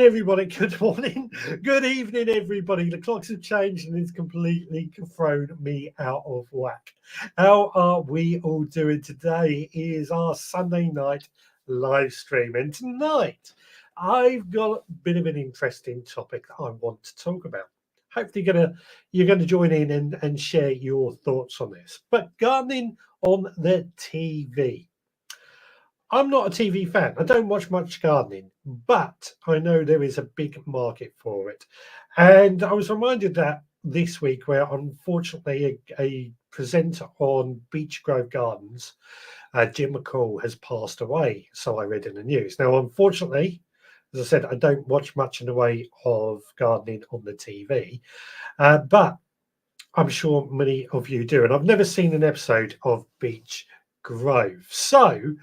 everybody. Good morning. Good evening, everybody. The clocks have changed and it's completely thrown me out of whack. How are we all doing? Today is our Sunday night live stream. And tonight, I've got a bit of an interesting topic that I want to talk about. Hopefully you're gonna join in and share your thoughts on this. But gardening on the TV. I'm not a TV fan. I don't watch much gardening, but I know there is a big market for it. And I was reminded that this week, where unfortunately a presenter on Beach Grove Gardens, Jim McCall, has passed away. So I read in the news. Now, unfortunately, as I said, I don't watch much in the way of gardening on the TV, but I'm sure many of you do. And I've never seen an episode of Beach Grove. So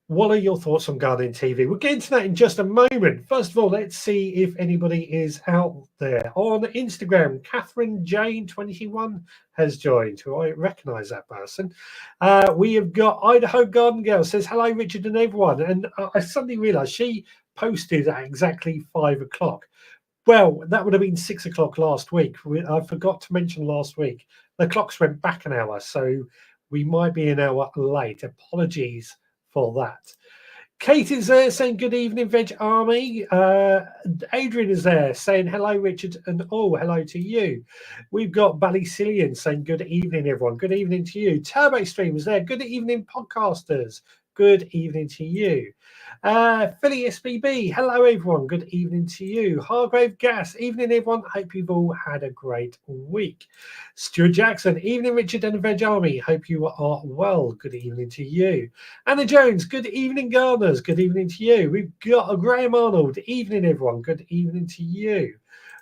what are your thoughts on gardening TV? We'll get into that in just a moment. First of all, let's see if anybody is out there. On Instagram, Catherine Jane 21 has joined, who I recognise that person. We have got Idaho Garden Girl says, hello, Richard and everyone. And I suddenly realised she posted at exactly 5 o'clock. Well, that would have been 6 o'clock last week. I forgot to mention last week. The clocks went back an hour, so we might be an hour late. Apologies for that. Kate is there saying good evening, Veg Army. Adrian is there saying hello, Richard, and hello to you. We've got Ballycillian saying good evening, everyone. Good evening to you. Turbo Stream is there. Good evening, podcasters. Good evening to you. Philly SBB, hello everyone. Good evening to you. Hargrave Gas, evening everyone. Hope you've all had a great week. Stuart Jackson, evening Richard and the Veg Army. Hope you are well. Good evening to you. Anna Jones, good evening gardeners. Good evening to you. We've got Graham Arnold, evening everyone. Good evening to you.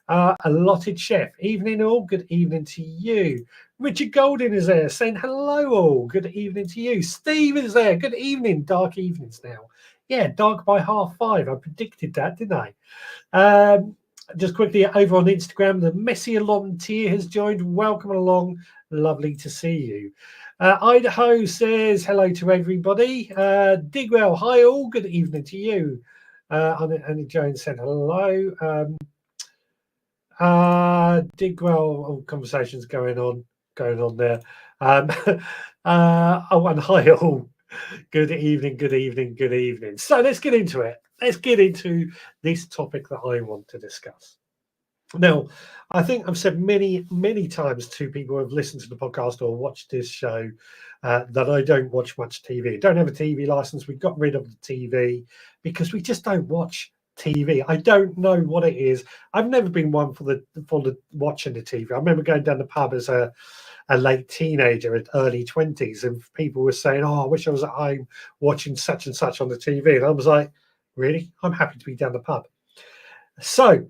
Allotted Chef, evening all. Good evening to you. Richard Golding is there saying hello all. Good evening to you. Steve is there. Good evening. Dark evenings now. Yeah, dark by 5:30. I predicted that, didn't I? Just quickly over on Instagram, the Messy Volunteer has joined. Welcome along. Lovely to see you. Idaho says hello to everybody. Digwell, hi all. Good evening to you. Annie Jones said hello. Digwell, conversations going on there. And hi all. Good evening, good evening, good evening. So let's get into it. Let's get into this topic that I want to discuss. Now, I think I've said many, many times to people who have listened to the podcast or watched this show that I don't watch much TV. I don't have a TV license. We got rid of the TV because we just don't watch TV. I don't know what it is. I've never been one for the watching the TV. I remember going down the pub as a late teenager at early 20s, and people were saying, I wish I was at home watching such and such on the TV. And I was like, really? I'm happy to be down the pub. So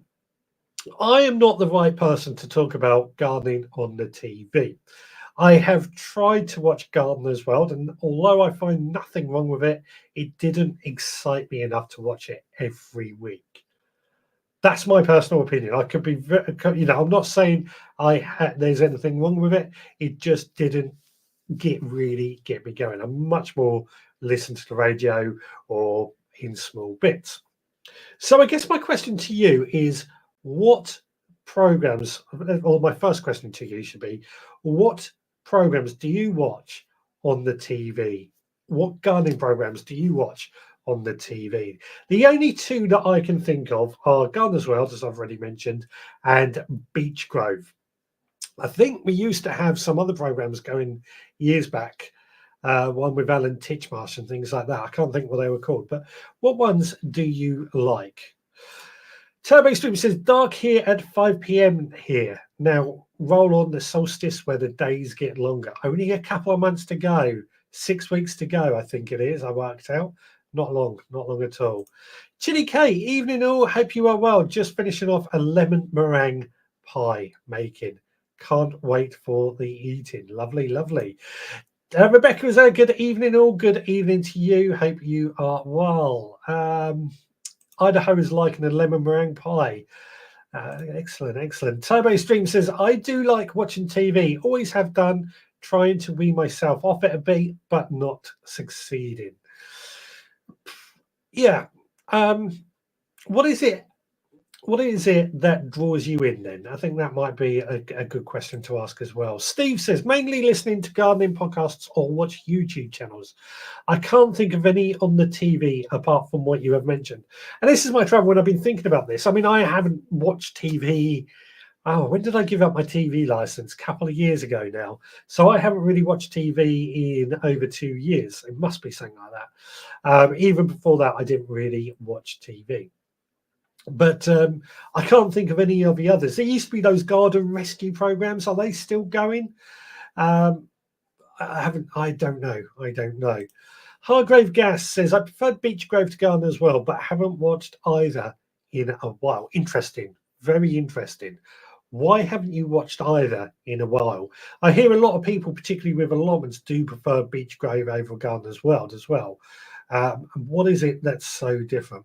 I am not the right person to talk about gardening on the TV. I have tried to watch Gardener's World, and although I find nothing wrong with it, it didn't excite me enough to watch it every week. That's my personal opinion. I could be, I'm not saying there's anything wrong with it. It just didn't get me going. I'm much more listen to the radio or in small bits. So I guess my question to you is, what programs, or my first question to you should be, what programs do you watch on the TV? What gardening programs do you watch on the TV? The only two that I can think of are Gardener's World, as I've already mentioned, and Beach Grove. I think we used to have some other programs going years back, one with Alan Titchmarsh and things like that. I can't think what they were called, but what ones do you like? Turbo Stream says, dark here at 5 p.m. here. Now, roll on the solstice where the days get longer. Only a couple of months to go. 6 weeks to go, I think it is. I worked out. Not long at all. Chili K, evening all. Hope you are well. Just finishing off a lemon meringue pie making. Can't wait for the eating. Lovely, lovely. Rebecca is there. Good evening all. Good evening to you. Hope you are well. Idaho is liking a lemon meringue pie. Excellent, excellent. Turbo Stream says, I do like watching TV. Always have done. Trying to wean myself off it a bit, but not succeeding. Yeah. What is it What is it that draws you in then? I think that might be a good question to ask as well. Steve says, mainly listening to gardening podcasts or watch YouTube channels. I can't think of any on the TV apart from what you have mentioned. And this is my trouble when I've been thinking about this. I mean, I haven't watched TV. Oh, when did I give up my TV license? A couple of years ago now. So I haven't really watched TV in over 2 years. It must be something like that. Even before that, I didn't really watch TV. But I can't think of any of the others. There used to be those garden rescue programs. Are they still going? Um, I haven't. I don't know. I don't know. Hargrave Gas says I preferred Beech Grove to Garden as well, but haven't watched either in a while. Interesting. Very interesting. Why haven't you watched either in a while? I hear a lot of people, particularly with allotments, do prefer Beech Grove over Gardener's World as well. What is it that's so different?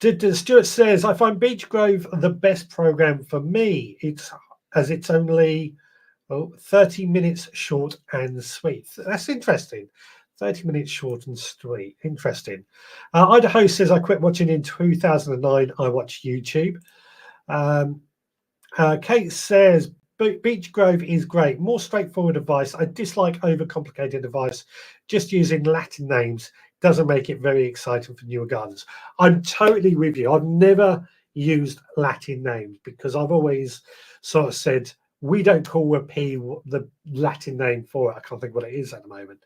Stuart says, I find Beech Grove the best program for me. It's only 30 minutes short and sweet. That's interesting. 30 minutes short and sweet. Interesting. Idaho says, I quit watching in 2009. I watch YouTube. Um, Kate says, Beech Grove is great. More straightforward advice. I dislike overcomplicated advice. Just using Latin names doesn't make it very exciting for newer gardeners. I'm totally with you. I've never used Latin names because I've always sort of said, we don't call a pea the Latin name for it. I can't think what it is at the moment.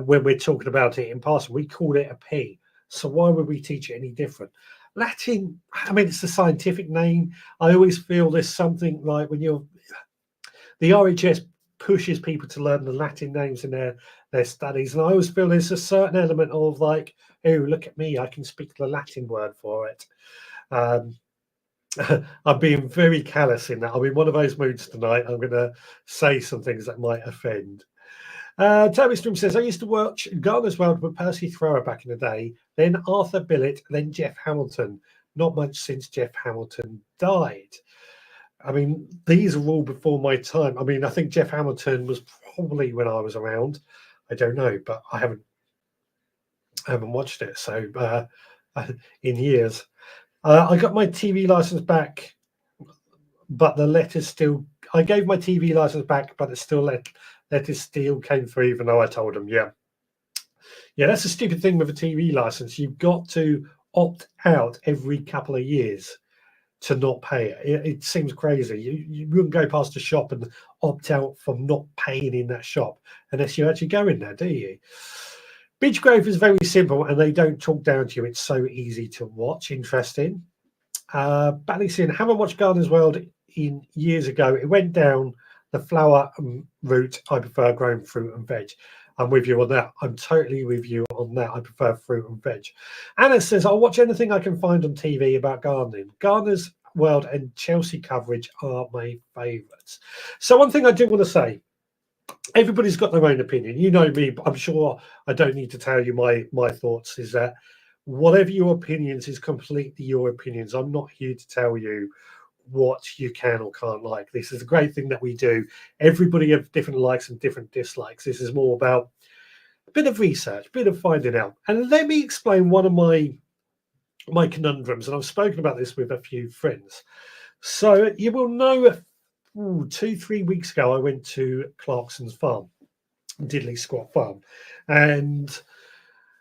When we're talking about it in passing, we call it a pea. So why would we teach it any different? Latin, I mean, it's a scientific name. I always feel there's something like when the RHS pushes people to learn the Latin names in their studies, and I always feel there's a certain element of like, oh, look at me, I can speak the Latin word for it. I'm being very callous in that. I'm in one of those moods tonight. I'm going to say some things that might offend. Toby Strom says, I used to watch Gardener's World with Percy Thrower back in the day, then Arthur Billett, then Jeff Hamilton. Not much since Jeff Hamilton died. I mean, these are all before my time. I mean, I think Jeff Hamilton was probably when I was around. I don't know, but I haven't watched it. So in years, I got my TV license back, but the letters still. I gave my TV license back, but it still letters still came through, even though I told them, yeah, that's a stupid thing with a TV license. You've got to opt out every couple of years to not pay it. It seems crazy. You wouldn't go past a shop and opt out from not paying in that shop unless you actually go in there, do you? Beech Grove is very simple and they don't talk down to you. It's so easy to watch. Interesting. Ballysin, haven't watched Gardener's World in years ago. It went down the flower route. I prefer growing fruit and veg. I'm with you on that. I'm totally with you on that. I prefer fruit and veg. Anna says, I'll watch anything I can find on TV about gardening. Gardener's World and Chelsea coverage are my favourites. So one thing I do want to say, everybody's got their own opinion. You know me, I'm sure I don't need to tell you my thoughts, is that whatever your opinions is completely your opinions. I'm not here to tell you what you can or can't like. This is a great thing that we do. Everybody has different likes and different dislikes. This is more about a bit of research, a bit of finding out. And let me explain one of my conundrums, and I've spoken about this with a few friends. So you will know 2-3 weeks ago I went to Clarkson's farm, Diddley Squat Farm, and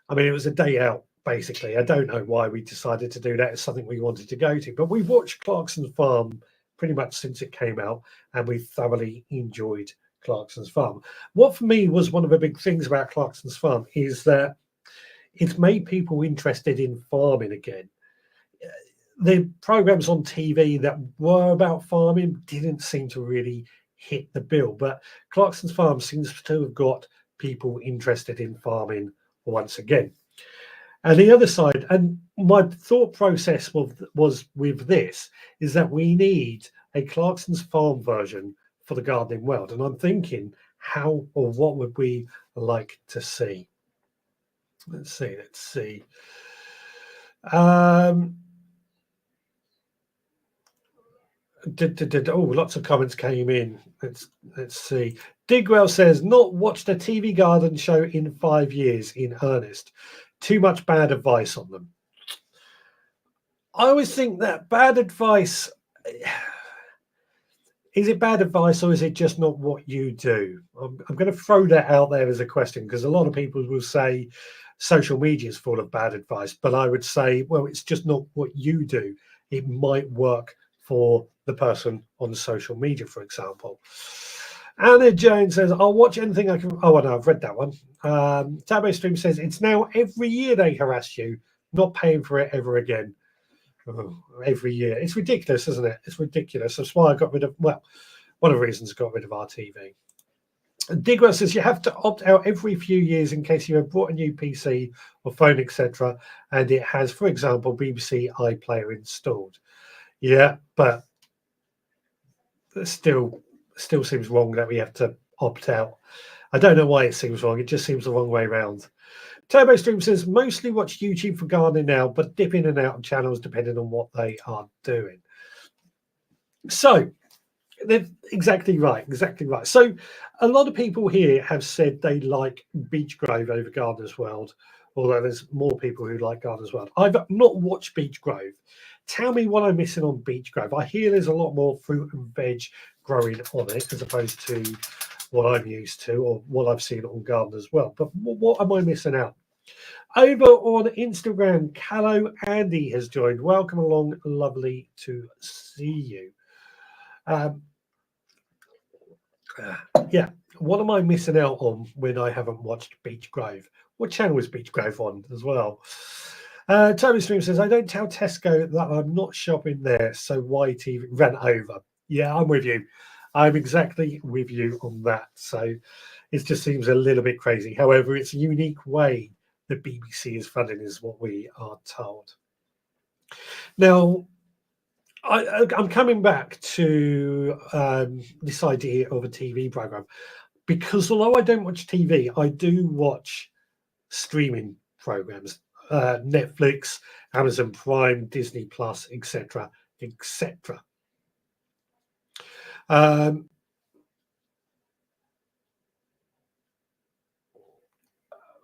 I mean it was a day out. Basically, I don't know why we decided to do that. It's something we wanted to go to, but we've watched Clarkson's Farm pretty much since it came out, and we thoroughly enjoyed Clarkson's Farm. What for me was one of the big things about Clarkson's Farm is that it's made people interested in farming again. The programs on TV that were about farming didn't seem to really hit the bill, but Clarkson's Farm seems to have got people interested in farming once again. And the other side, and my thought process was with this, is that we need a Clarkson's Farm version for the gardening world. And I'm thinking, how or what would we like to see? Let's see. Lots of comments came in. Let's see. Digwell says, not watched a TV garden show in 5 years in earnest. Too much bad advice on them. I always think that bad advice, is it bad advice or is it just not what you do? I'm going to throw that out there as a question because a lot of people will say social media is full of bad advice, but I would say, well, it's just not what you do. It might work for the person on social media, for example. Anna Jones says, I'll watch anything I can. Oh, no, I've read that one. Tabo Stream says, it's now every year they harass you, not paying for it ever again. Oh, every year. It's ridiculous, isn't it? It's ridiculous. That's why I got rid of, well, one of the reasons I got rid of RTV. Digwell says you have to opt out every few years in case you have bought a new PC or phone, etc., and it has, for example, BBC iPlayer installed. Yeah, but it still seems wrong that we have to opt out. I don't know why it seems wrong. It just seems the wrong way around. Turbo Stream says mostly watch YouTube for gardening now, but dip in and out of channels depending on what they are doing. So they're exactly right. So a lot of people here have said they like Beechgrove over Gardener's World, although there's more people who like Gardener's World. I've not watched Beechgrove. Tell me what I'm missing on Beechgrove. I hear there's a lot more fruit and veg growing on it as opposed to what I'm used to or what I've seen on Gardener's World. But what am I missing out? Over on Instagram, Callow Andy has joined. Welcome along. Lovely to see you. Yeah, what am I missing out on when I haven't watched Beechgrove? What channel is Beechgrove on as well? Toby Stream says, I don't tell Tesco that I'm not shopping there, so why TV ran over? Yeah, I'm with you. I'm exactly with you on that. So it just seems a little bit crazy. However, it's a unique way the BBC is funding, is what we are told. Now, I'm coming back to this idea of a TV program because although I don't watch TV, I do watch streaming programs, Netflix, Amazon Prime, Disney Plus, etc., etc. And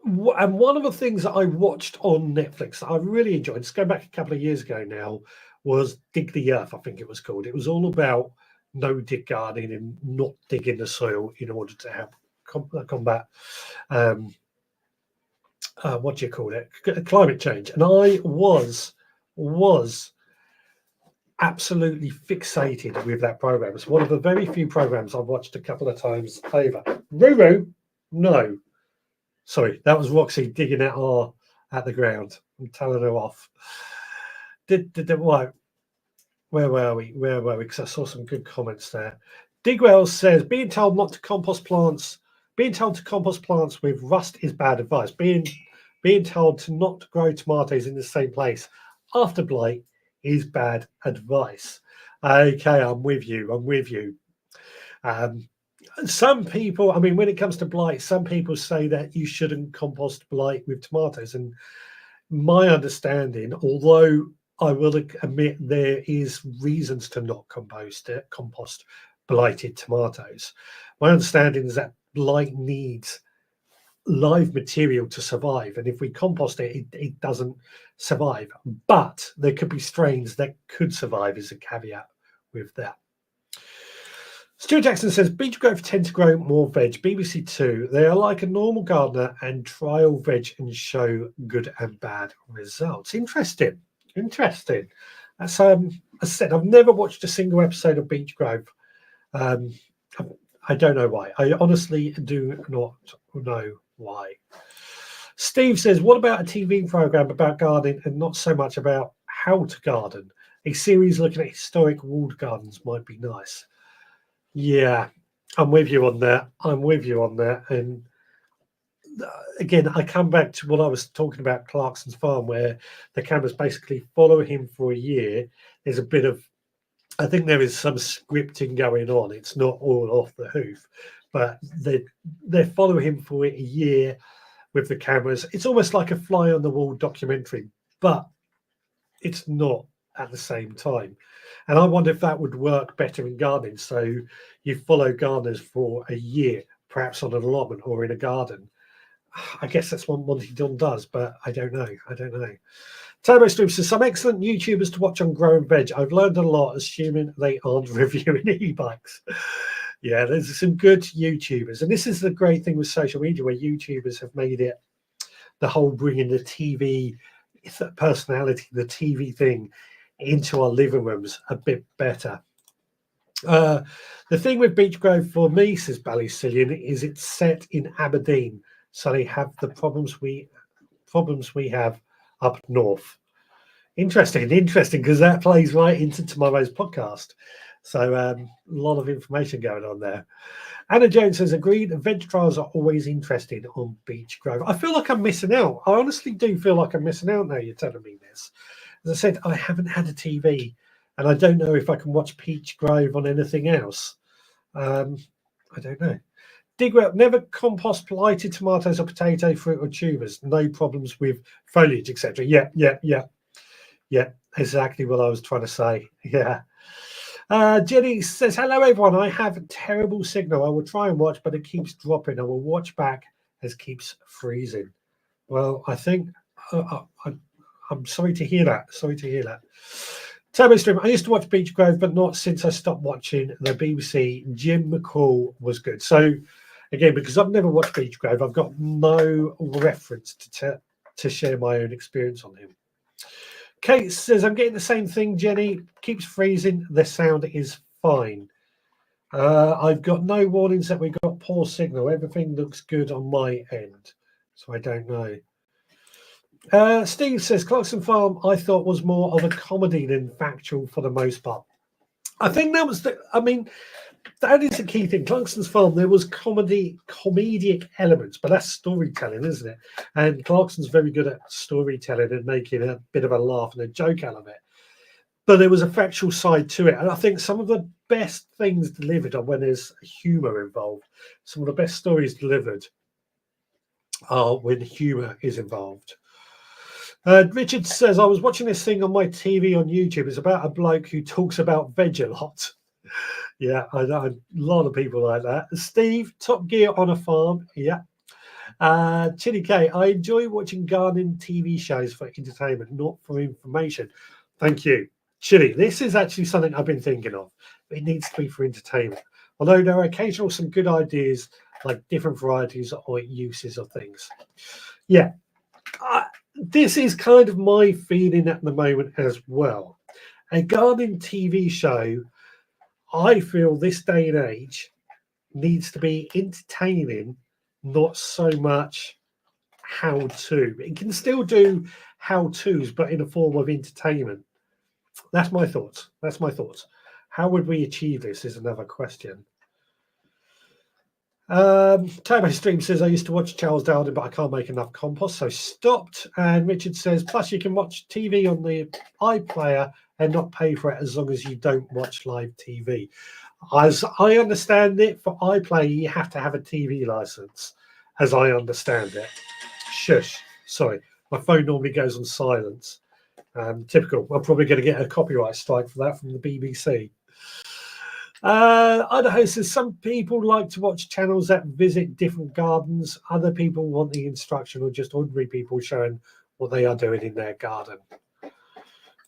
one of the things that I watched on Netflix that I really enjoyed, just going back a couple of years ago now, was Dig the Earth, I think it was called. It was all about no-dig gardening and not digging the soil in order to help combat, what do you call it, climate change. And I was absolutely fixated with that program. It's one of the very few programs I've watched a couple of times over. Ruru, no. Sorry, that was Roxy digging at the ground. I'm telling her off. Where were we? Because I saw some good comments there. Digwell says, being told to compost plants with rust is bad advice. Being told to not grow tomatoes in the same place after blight is bad advice. Okay, I'm with you. Some people, I mean, when it comes to blight, some people say that you shouldn't compost blight with tomatoes. And my understanding, although I will admit there is reasons to not compost blighted tomatoes, my understanding is that blight needs live material to survive. And if we compost it, it doesn't survive. But there could be strains that could survive, is a caveat with that. Stuart Jackson says, Beechgrove tend to grow more veg. BBC Two, they are like a normal gardener and trial veg and show good and bad results. Interesting. That's as I said, I've never watched a single episode of Beechgrove. I don't know why. I honestly do not know why. Steve says, what about a TV program about gardening and not so much about how to garden? A series looking at historic walled gardens might be nice. Yeah, I'm with you on that. And again, I come back to what I was talking about, Clarkson's Farm, where the cameras basically follow him for a year. There's a bit of, I think there is some scripting going on. It's not all off the hoof, but they follow him for a year with the cameras. It's almost like a fly on the wall documentary, but it's not at the same time. And I wonder if that would work better in gardening. So you follow gardeners for a year, perhaps on an allotment or in a garden. I guess that's what Monty Dunn does, but I don't know. Turbo Stream says, some excellent YouTubers to watch on Grow and Veg. I've learned a lot, assuming they aren't reviewing e-bikes. Yeah, there's some good YouTubers. And this is the great thing with social media, where YouTubers have made it the whole bringing the TV personality, the TV thing into our living rooms a bit better. The thing with Beech Grove for me, says Ballysillian, is it's set in Aberdeen, so they have the problems we have up north. Interesting, because that plays right into tomorrow's podcast. So a lot of information going on there. Anna Jones says, agreed, veg trials are always interesting on Beech Grove. I feel like I'm missing out. I honestly do feel like I'm missing out now you're telling me this. As I said, I haven't had a TV, and I don't know if I can watch Beech Grove on anything else. I don't know. Digwell, never compost blighted tomatoes or potato fruit or tubers. No problems with foliage, etc. Yeah, exactly what I was trying to say. Yeah. Jenny says, hello, everyone. I have a terrible signal. I will try and watch, but it keeps dropping. I will watch back as it keeps freezing. Well, I think I'm sorry to hear that. Turbo Stream, I used to watch Beech Grove, but not since I stopped watching the BBC. Jim McCall was good. So, again, because I've never watched Beech Grove, I've got no reference to share my own experience on him. Kate says, I'm getting the same thing, Jenny. Keeps freezing. The sound is fine. I've got no warnings that we've got poor signal. Everything looks good on my end. So I don't know. Steve says, Clarkson Farm, I thought was more of a comedy than factual for the most part. I think that was that is the key thing. Clarkson's Farm, there was comedic elements, but that's storytelling, isn't it? And Clarkson's very good at storytelling and making a bit of a laugh and a joke out of it. But there was a factual side to it. And I think some of the best things delivered are when there's humour involved. Some of the best stories delivered are when humour is involved. Richard says, I was watching this thing on my TV on YouTube. It's about a bloke who talks about veg a lot. Yeah, I know a lot of people like that. Steve, Top Gear on a farm. Yeah. Chili K, I enjoy watching gardening TV shows for entertainment, not for information. Thank you. Chili, this is actually something I've been thinking of. It needs to be for entertainment. Although there are occasional some good ideas, like different varieties or uses of things. Yeah. This is kind of my feeling at the moment as well. A gardening TV show, I feel this day and age, needs to be entertaining, not so much how-to. It can still do how-tos, but in a form of entertainment. That's my thoughts. How would we achieve this is another question. Turbo Stream says, I used to watch Charles Darwin, but I can't make enough compost, so stopped. And Richard says, plus you can watch TV on the iPlayer and not pay for it as long as you don't watch live TV. As I understand it, for iPlayer, you have to have a TV license, as I understand it. Shush. Sorry, my phone normally goes on silence. Typical. I'm probably going to get a copyright strike for that from the BBC. Idaho says, some people like to watch channels that visit different gardens. Other people want the instruction, or just ordinary people showing what they are doing in their garden.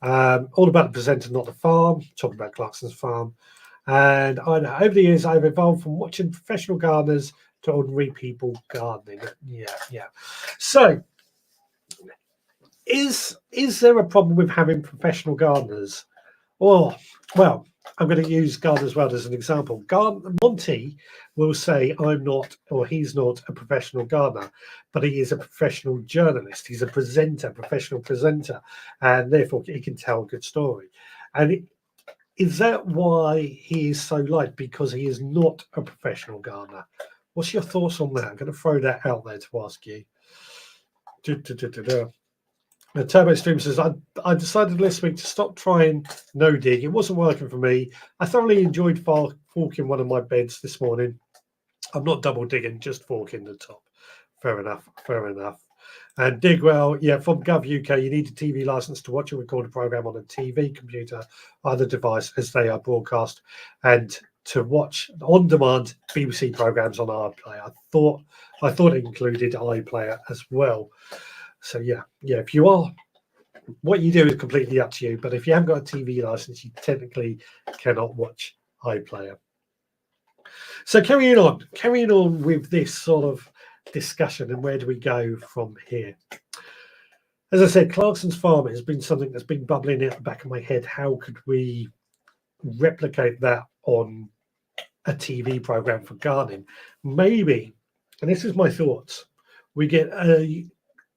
All about the presenter, not the farm. Talking about Clarkson's Farm. And over the years, I've evolved from watching professional gardeners to ordinary people gardening. Yeah. So, is there a problem with having professional gardeners? Well, I'm going to use Gardener's World as an example. Monty will say he's not a professional gardener, but he is a professional journalist. He's a professional presenter, and therefore he can tell a good story. And is that why he is so liked? Because he is not a professional gardener. What's your thoughts on that? I'm going to throw that out there to ask you. The Turbo Stream says, I decided last week to stop trying no dig. It wasn't working for me. I thoroughly enjoyed forking one of my beds this morning. I'm not double digging, just forking the top. Fair enough. And Digwell, from Gov UK, you need a TV license to watch and record a program on a TV, computer, other device as they are broadcast. And to watch on-demand BBC programs on iPlayer. I thought it included iPlayer as well. So yeah, if you are, what you do is completely up to you. But if you haven't got a TV license, you technically cannot watch iPlayer. So carrying on with this sort of discussion, and where do we go from here? As I said, Clarkson's Farm has been something that's been bubbling at the back of my head. How could we replicate that on a TV program for gardening? Maybe, and this is my thoughts, we get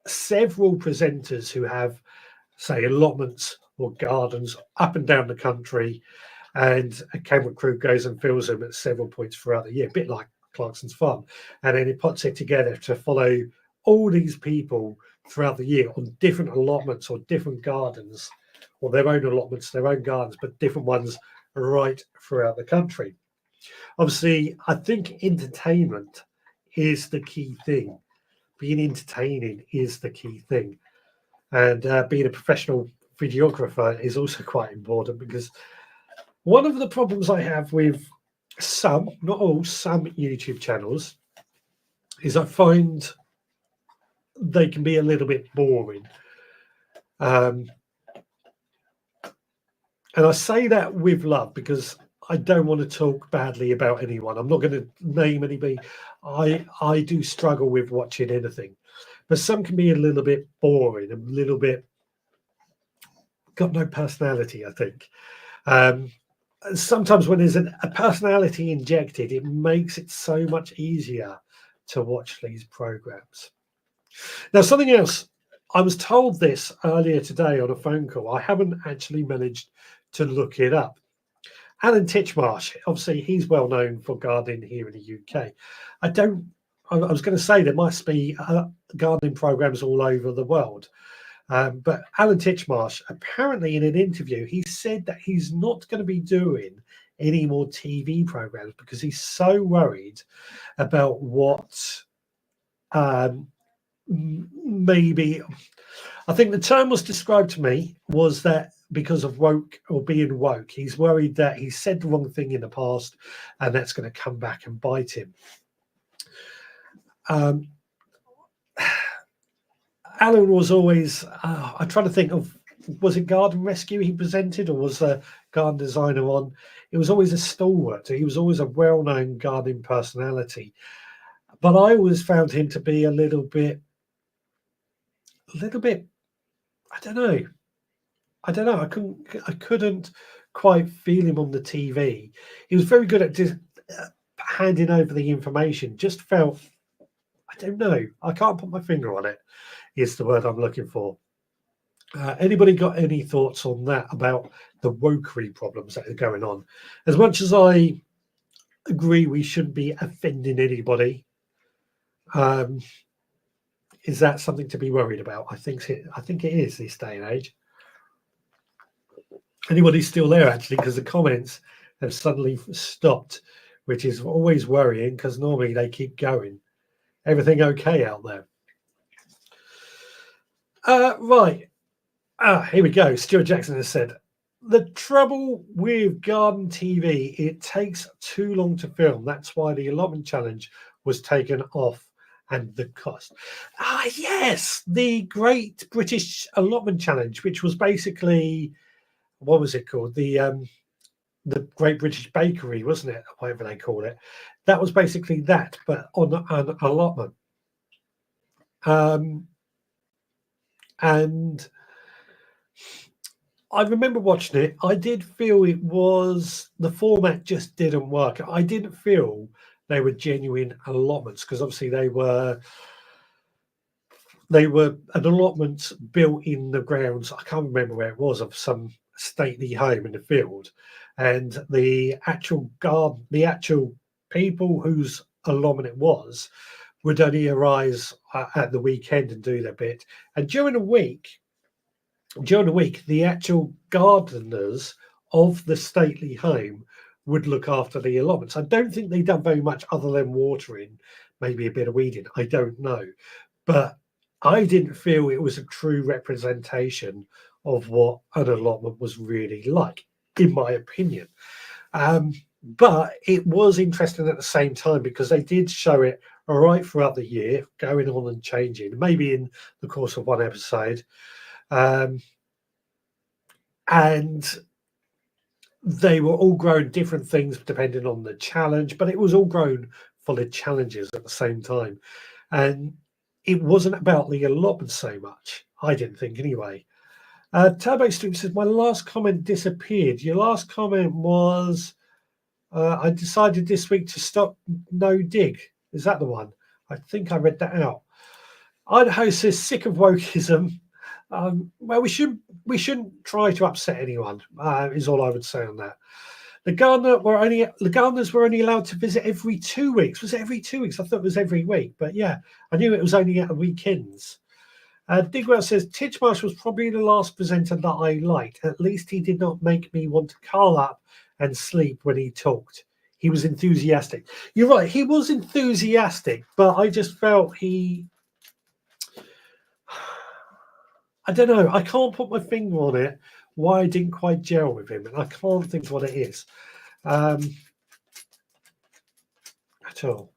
several presenters who have, say, allotments or gardens up and down the country, and a camera crew goes and films them at several points throughout the year, a bit like Clarkson's Farm, and then it puts it together to follow all these people throughout the year on different allotments or different gardens, or their own allotments, their own gardens, but different ones right throughout the country. Obviously, I think entertainment is the key thing. Being entertaining is the key thing. And being a professional videographer is also quite important, because one of the problems I have with some, not all, some YouTube channels is I find they can be a little bit boring. And I say that with love, because I don't want to talk badly about anyone. I'm not going to name anybody. I do struggle with watching anything, but some can be a little bit boring, a little bit got no personality, I think. Sometimes when there's a personality injected, it makes it so much easier to watch these programs. Now, something else, I was told this earlier today on a phone call. I haven't actually managed to look it up. Alan Titchmarsh, obviously, he's well known for gardening here in the UK. I was going to say there must be gardening programs all over the world. But Alan Titchmarsh, apparently in an interview, he said that he's not going to be doing any more TV programs because he's so worried about what maybe, I think the term was described to me was that because of woke or being woke, he's worried that he said the wrong thing in the past and that's going to come back and bite him. Alan was always, I'm trying to think of, was it Garden Rescue he presented, or was a garden designer on? It was always a stalwart. He was always a well-known gardening personality. But I always found him to be a little bit, I don't know. I couldn't quite feel him on the TV. He was very good at just handing over the information. Just felt, I don't know. I can't put my finger on it, is the word I'm looking for. Anybody got any thoughts on that, about the wokery problems that are going on? As much as I agree we shouldn't be offending anybody, is that something to be worried about? I think it is this day and age. Anybody's still there, actually, because the comments have suddenly stopped, which is always worrying because normally they keep going. Everything okay out there? Right. Here we go. Stuart Jackson has said, the trouble with garden TV, it takes too long to film. That's why the allotment challenge was taken off, and the cost. Yes, the Great British Allotment Challenge, which was basically, what was it called? The Great British Bakery, wasn't it? Whatever they call it. That was basically that, but on an allotment. And I remember watching it. I did feel the format just didn't work. I didn't feel they were genuine allotments, because obviously they were an allotment built in the grounds. I can't remember where it was, of some stately home in the field, and the actual garden, the actual people whose allotment it was, would only arise at the weekend and do their bit. And during the week, the actual gardeners of the stately home would look after the allotments. I don't think they've done very much other than watering, maybe a bit of weeding. I don't know. But I didn't feel it was a true representation of what an allotment was really like, in my opinion. But it was interesting at the same time because they did show it right throughout the year, going on and changing, maybe in the course of one episode. Um, and they were all grown different things depending on the challenge, but it was all grown full of challenges at the same time. And it wasn't about the allotment so much, I didn't think anyway. Turbo Stream says, my last comment disappeared. Your last comment was, I decided this week to stop no dig. Is that the one? I think I read that out. Idaho says, sick of wokeism. Well, we shouldn't try to upset anyone. Is all I would say on that. The Gardeners were only allowed to visit every 2 weeks. Was it every 2 weeks? I thought it was every week, but yeah, I knew it was only at weekends. Digwell says Titchmarsh was probably the last presenter that I liked. At least he did not make me want to curl up and sleep when he talked. He was enthusiastic. You're right, he was enthusiastic, but I just felt I don't know. I can't put my finger on it why I didn't quite gel with him, and I can't think what it is at all.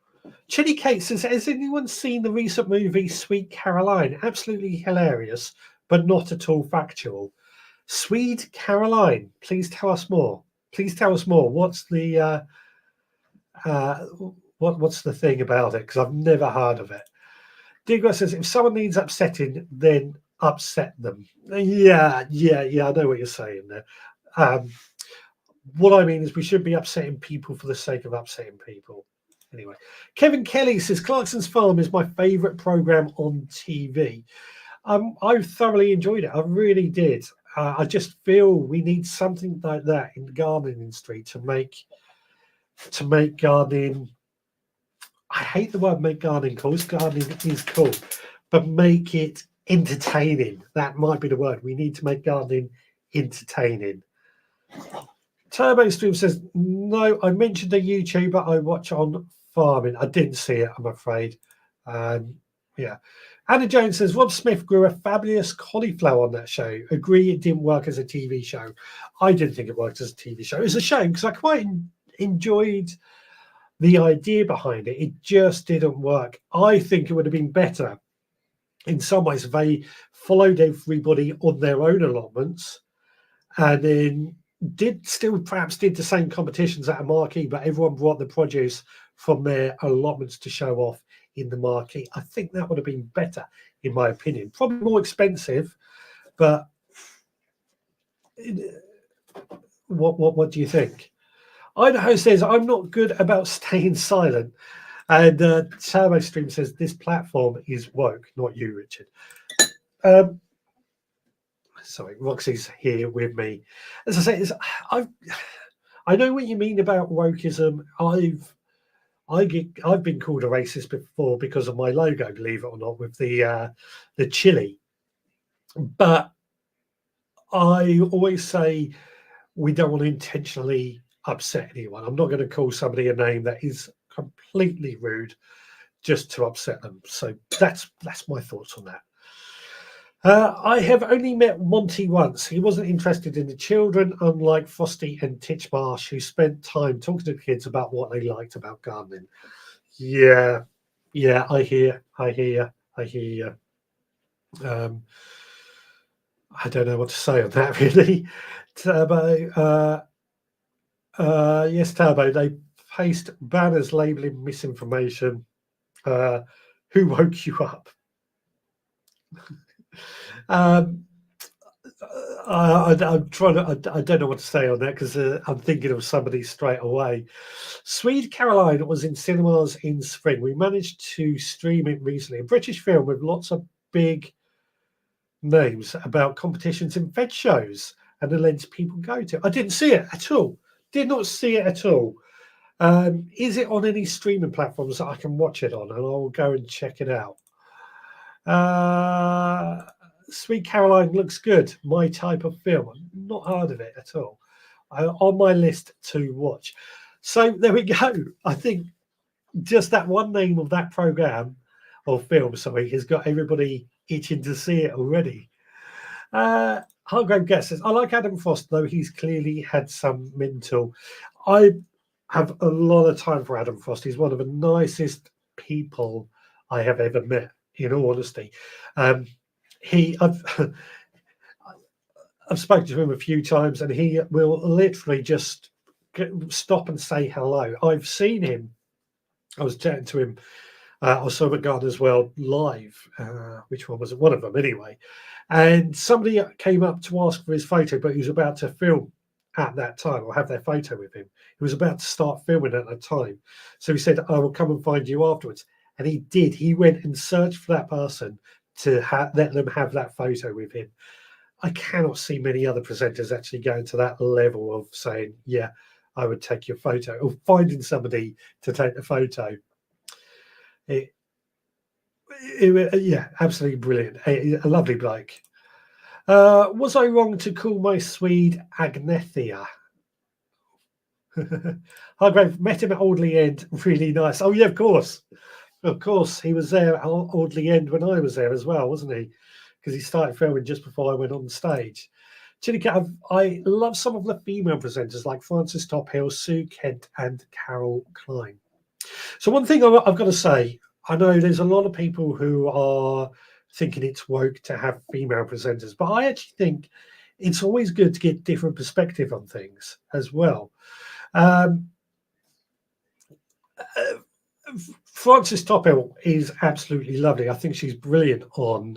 Chili Kate says, has anyone seen the recent movie Sweet Caroline? Absolutely hilarious, but not at all factual. Sweet Caroline, please tell us more. Please tell us more. What's the what's the thing about it? Because I've never heard of it. Digger says, if someone needs upsetting, then upset them. Yeah, I know what you're saying there. What I mean is we should be upsetting people for the sake of upsetting people. Anyway, Kevin Kelly says, Clarkson's Farm is my favourite programme on TV. I thoroughly enjoyed it. I really did. I just feel we need something like that in the gardening industry to make gardening. I hate the word make gardening cool. Gardening is cool, but make it entertaining. That might be the word. We need to make gardening entertaining. Turbo Stream says, no, I mentioned a YouTuber I watch on farming. I didn't see it, I'm afraid. Yeah. Anna Jones says, Rob Smith grew a fabulous cauliflower on that show. Agree it didn't work as a TV show. I didn't think it worked as a TV show. It was a shame because I quite enjoyed the idea behind it. It just didn't work. I think it would have been better in some ways if they followed everybody on their own allotments and then perhaps did the same competitions at a marquee, but everyone brought the produce from their allotments to show off in the marquee. I think that would have been better, in my opinion. Probably more expensive, but what do you think? Idaho says, I'm not good about staying silent. And Turbo Stream says, this platform is woke, not you, Richard. Sorry, Roxy's here with me. As I say, I know what you mean about wokeism. I've been called a racist before because of my logo, believe it or not, with the chili. But I always say we don't want to intentionally upset anyone. I'm not going to call somebody a name that is completely rude just to upset them. So that's my thoughts on that. I have only met Monty once. He wasn't interested in the children, unlike Frosty and Titchmarsh, who spent time talking to the kids about what they liked about gardening. Yeah, I hear you. I don't know what to say on that, really. Turbo, yes, Turbo, they paste banners labeling misinformation. Who woke you up? I'm trying to. I don't know what to say on that because I'm thinking of somebody straight away. Sweet Caroline was in cinemas in spring. We managed to stream it recently. A British film with lots of big names about competitions in veg shows and the lengths people go to. I didn't see it at all. Did not see it at all. Is it on any streaming platforms that I can watch it on? And I'll go and check it out. Sweet Caroline looks good. My type of film. I've not heard of it at all. On my list to watch. So there we go. I think just that one name of that program or film, sorry, has got everybody itching to see it already. Hargrave guesses, I like Adam Frost, though he's clearly had some mental. have a lot of time for Adam Frost. He's one of the nicest people I have ever met, in all honesty. Um, I've I've spoken to him a few times, and he will literally just stop and say hello. I've seen him. I was chatting to him. I saw him at Gardener's World live. Which one was it? One of them, anyway. And somebody came up to ask for his photo, but he was about to film at that time or have their photo with him. He was about to start filming at that time. So he said, I will come and find you afterwards. And he did. He went and searched for that person to let them have that photo with him. I cannot see many other presenters actually going to that level of saying, yeah, I would take your photo, or finding somebody to take the photo. Yeah, absolutely brilliant. A lovely bloke. Was I wrong to call my Swede Agnethia? Hargrave, met him at Audley End. Really nice. Oh, yeah, of course. Of course. He was there at Audley End when I was there as well, wasn't he? Because he started filming just before I went on stage. Chillicat, I love some of the female presenters like Frances Tophill, Sue Kent, and Carol Klein. So one thing I've got to say, I know there's a lot of people who are thinking it's woke to have female presenters, but I actually think it's always good to get different perspective on things as well. Frances Tophill is absolutely lovely. I think she's brilliant on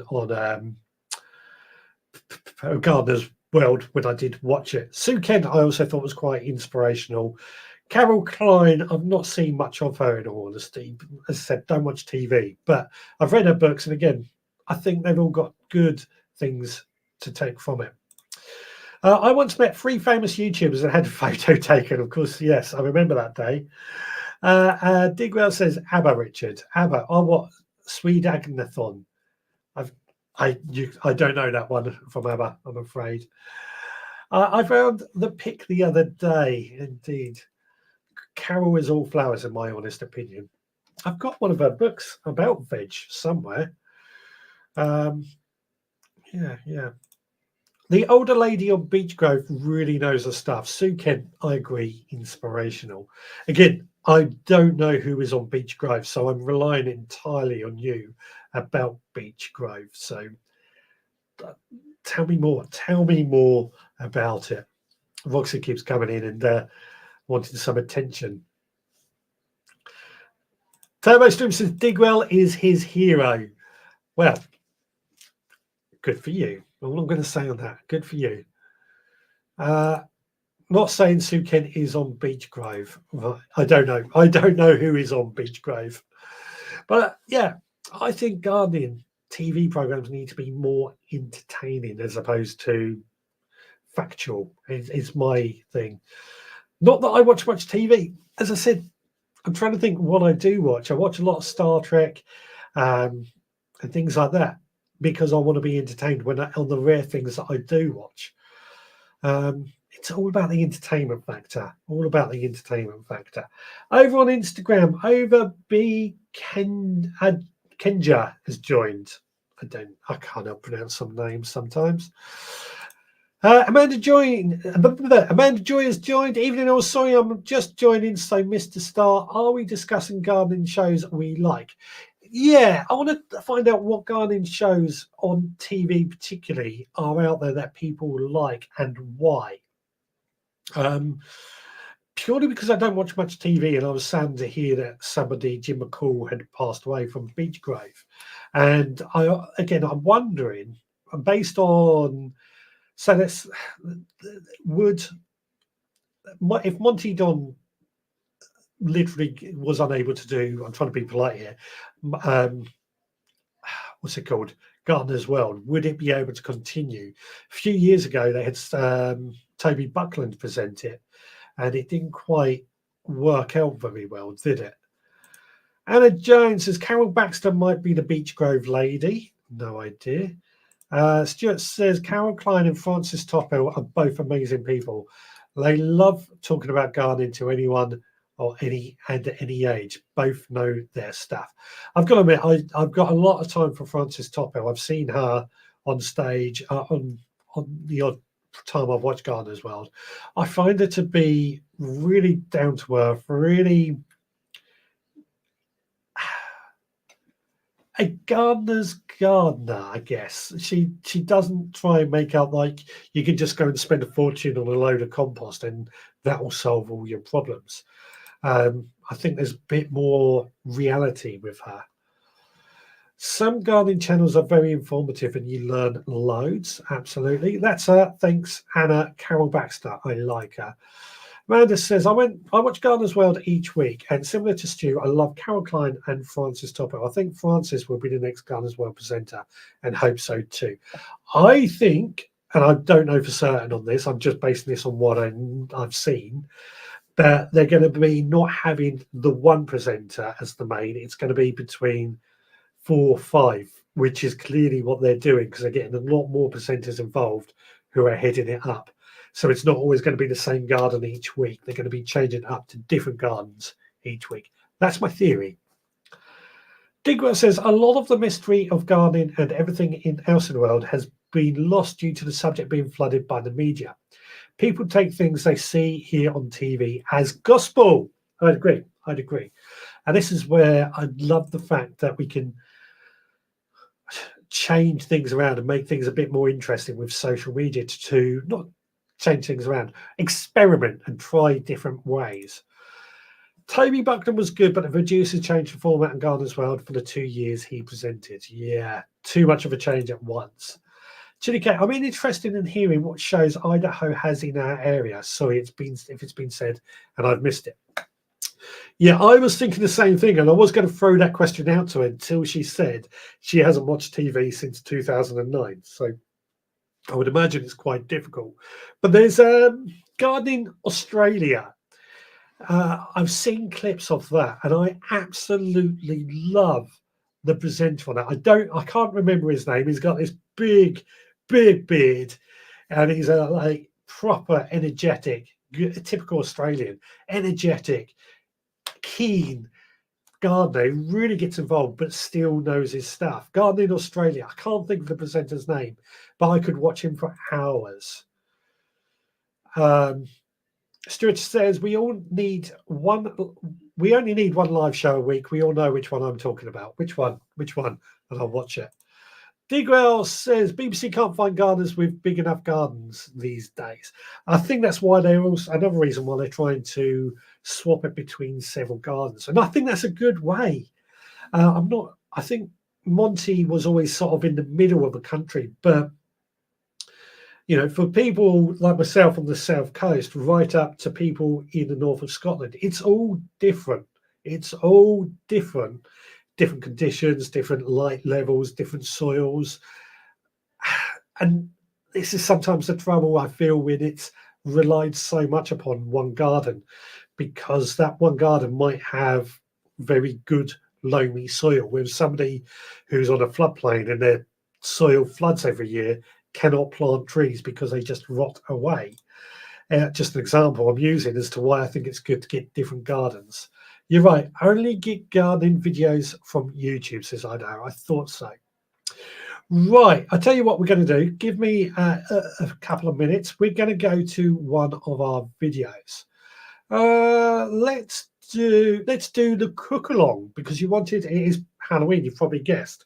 Gardener's World when I did watch it. Sue Kent I also thought was quite inspirational. Carol Klein, I've not seen much of her in all honesty. As I said, don't watch TV, but I've read her books, and again, I think they've all got good things to take from it. I once met 3 famous YouTubers and had a photo taken. Of course, yes, I remember that day. Digwell says, ABBA, Richard. ABBA. Oh, what? Swede Agnathon. I don't know that one from ABBA, I'm afraid. I found the pic the other day, indeed. Carol is all flowers, in my honest opinion. I've got one of her books about veg somewhere. Yeah. The older lady on Beech Grove really knows her stuff. Sue Kent, I agree, inspirational. Again, I don't know who is on Beech Grove, so I'm relying entirely on you about Beech Grove. So tell me more. Tell me more about it. Roxy keeps coming in and wanting some attention. Turbo Stream says Digwell is his hero. Well, good for you. All I'm going to say on that. Good for you. Not saying Sue Kent is on Beech Grove. I don't know. I don't know who is on Beech Grove. But yeah, I think gardening TV programs need to be more entertaining as opposed to factual. It's my thing. Not that I watch much TV. As I said, I'm trying to think what I do watch. I watch a lot of Star Trek and things like that because I want to be entertained on the rare things that I do watch. It's all about the entertainment factor. All about the entertainment factor. Over on Instagram, Kenja has joined. I can't pronounce some names sometimes. Amanda Joy has joined. Evening all. Sorry, I'm just joining. So, Mr. Star, are we discussing gardening shows we like? Yeah, I want to find out what gardening shows on TV particularly are out there that people like and why. Purely because I don't watch much TV, and I was saddened to hear that Jim McCall, had passed away from Beech Grove. And I'm wondering, based on, so that's if Monty Don literally was unable to do, I'm trying to be polite here, what's it called? Gardener's World, would it be able to continue? A few years ago, they had Toby Buckland present it, and it didn't quite work out very well, did it? Anna Jones says Carol Baxter might be the Beech Grove lady. No idea. Stuart says Carol Klein and Frances Tophill are both amazing people. They love talking about gardening to anyone or any age. Both know their stuff. I've got to admit, I've got a lot of time for Frances Tophill. I've seen her on stage on the odd time I've watched Gardener's World, I find her to be really down to earth, really a gardener's gardener, I guess. She doesn't try and make out like you can just go and spend a fortune on a load of compost and that will solve all your problems. I think there's a bit more reality with her. Some gardening channels are very informative and you learn loads. Absolutely. That's her. Thanks, Hannah Carol Baxter. I like her. Amanda says, I watch Gardener's World each week, and similar to Stu, I love Carol Klein and Francis Toppel. I think Francis will be the next Gardener's World presenter and hope so too. I think, and I don't know for certain on this, I'm just basing this on what I've seen, that they're going to be not having the one presenter as the main. It's going to be between 4 or 5, which is clearly what they're doing because they're getting a lot more presenters involved who are heading it up. So it's not always going to be the same garden each week. They're going to be changing it up to different gardens each week. That's my theory. Digwell says, a lot of the mystery of gardening and everything else in the world has been lost due to the subject being flooded by the media. People take things they see here on TV as gospel. I'd agree. And this is where I love the fact that we can change things around and make things a bit more interesting with social media to not change things around, experiment and try different ways. Toby Buckland was good, but the producer changed the format and Gardener's World for the 2 years he presented. Yeah, too much of a change at once. Chili Cat, I'm interested in hearing what shows Idaho has in our area. Sorry, if it's been said and I've missed it. Yeah, I was thinking the same thing, and I was going to throw that question out to her until she said she hasn't watched TV since 2009. So I would imagine it's quite difficult. But there's Gardening Australia. I've seen clips of that, and I absolutely love the presenter on it. I can't remember his name. He's got this big beard, and he's a like proper energetic, typical Australian, energetic, keen gardener who really gets involved but still knows his stuff. Gardening Australia. I can't think of the presenter's name, but I could watch him for hours. Stuart says we only need one live show a week. We all know which one I'm talking about. Which one? And I'll watch it. Digwell says BBC can't find gardeners with big enough gardens these days. I think that's why they're also another reason why they're trying to swap it between several gardens, and I think that's a good way. I think Monty was always sort of in the middle of the country, but for people like myself on the south coast, right up to people in the north of Scotland, it's all different. Different conditions, different light levels, different soils. And this is sometimes the trouble I feel when it's relied so much upon one garden, because that one garden might have very good loamy soil, whereas somebody who's on a floodplain and their soil floods every year cannot plant trees because they just rot away. Just an example I'm using as to why I think it's good to get different gardens. You're right. Only get gardening videos from YouTube, says Idaho. I thought so. Right. I'll tell you what we're going to do. Give me a couple of minutes. We're going to go to one of our videos. Let's do the cook along, because it is Halloween. You've probably guessed.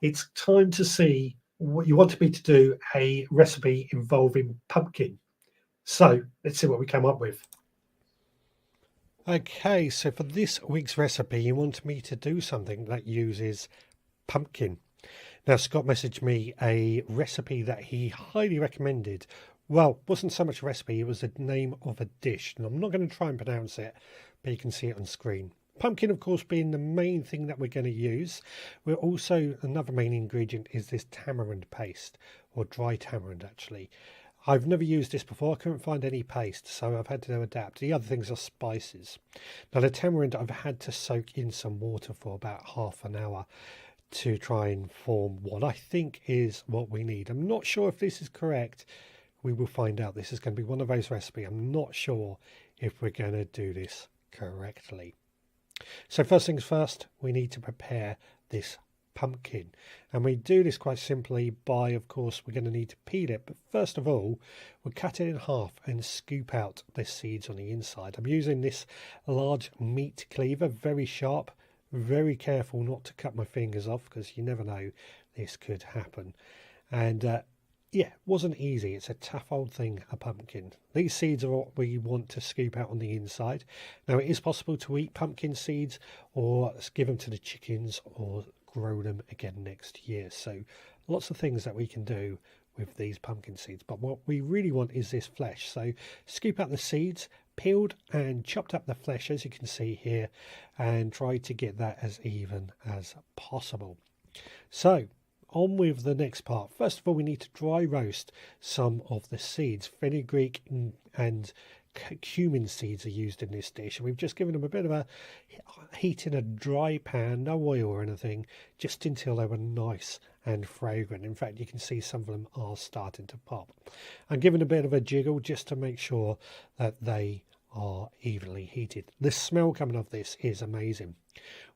It's time to see what you want me to do, a recipe involving pumpkin. So let's see what we come up with. Okay, so for this week's recipe, you want me to do something that uses pumpkin. Now, Scott messaged me a recipe that he highly recommended. Well, wasn't so much a recipe, it was the name of a dish. And I'm not going to try and pronounce it, but you can see it on screen. Pumpkin, of course, being the main thing that we're going to use. We're also, another main ingredient is this tamarind paste, or dry tamarind, actually. I've never used this before. I couldn't find any paste, so I've had to adapt. The other things are spices. Now, the tamarind, I've had to soak in some water for about half an hour to try and form what I think is what we need. I'm not sure if this is correct. We will find out. This is going to be one of those recipes. I'm not sure if we're going to do this correctly. So first things first, we need to prepare this pumpkin, and we do this quite simply by, of course, we're going to need to peel it, but first of all we'll cut it in half and scoop out the seeds on the inside. I'm using this large meat cleaver, very sharp, very careful not to cut my fingers off because you never know, this could happen. And yeah, wasn't easy. It's a tough old thing, a pumpkin. These seeds are what we want to scoop out on the inside. Now, it is possible to eat pumpkin seeds or give them to the chickens or grow them again next year. So lots of things that we can do with these pumpkin seeds. But what we really want is this flesh. So scoop out the seeds, peeled and chopped up the flesh, as you can see here, and try to get that as even as possible. So on with the next part. First of all, we need to dry roast some of the seeds. Fenugreek and cumin seeds are used in this dish, and we've just given them a bit of a heat in a dry pan, no oil or anything, just until they were nice and fragrant. In fact, you can see some of them are starting to pop. I'm giving a bit of a jiggle just to make sure that they are evenly heated. The smell coming off this is amazing.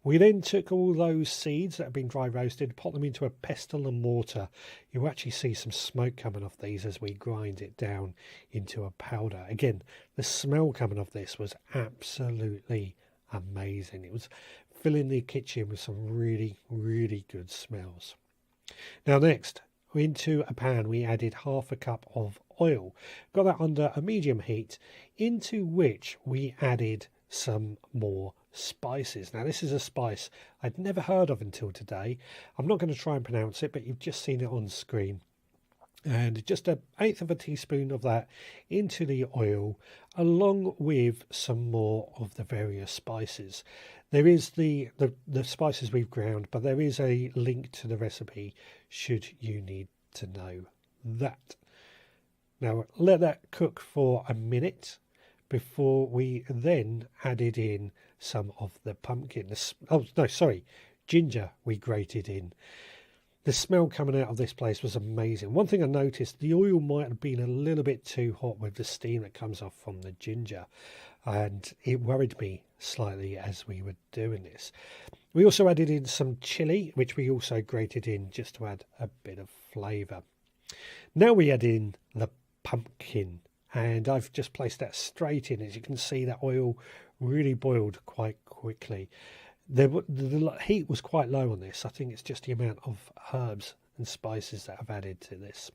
We then took all those seeds that have been dry roasted, put them into a pestle and mortar. You'll actually see some smoke coming off these as we grind it down into a powder. Again, the smell coming off this was absolutely amazing. It was filling the kitchen with some really, really good smells. Now next, into a pan we added half a cup of oil. Got that under a medium heat, into which we added some more spices. Now this is a spice I'd never heard of until today. I'm not going to try and pronounce it, but you've just seen it on screen. And just 1/8 of a teaspoon of that into the oil, along with some more of the various spices. There is the spices we've ground, but there is a link to the recipe should you need to know that. Now let that cook for a minute before we then added in some of the pumpkin. Ginger we grated in. The smell coming out of this place was amazing. One thing I noticed, the oil might have been a little bit too hot with the steam that comes off from the ginger, and it worried me slightly as we were doing this. We also added in some chili, which we also grated in just to add a bit of flavour. Now we add in the pumpkin, and I've just placed that straight in. As you can see, that oil really boiled quite quickly. The heat was quite low on this. I think it's just the amount of herbs and spices that I've added to this.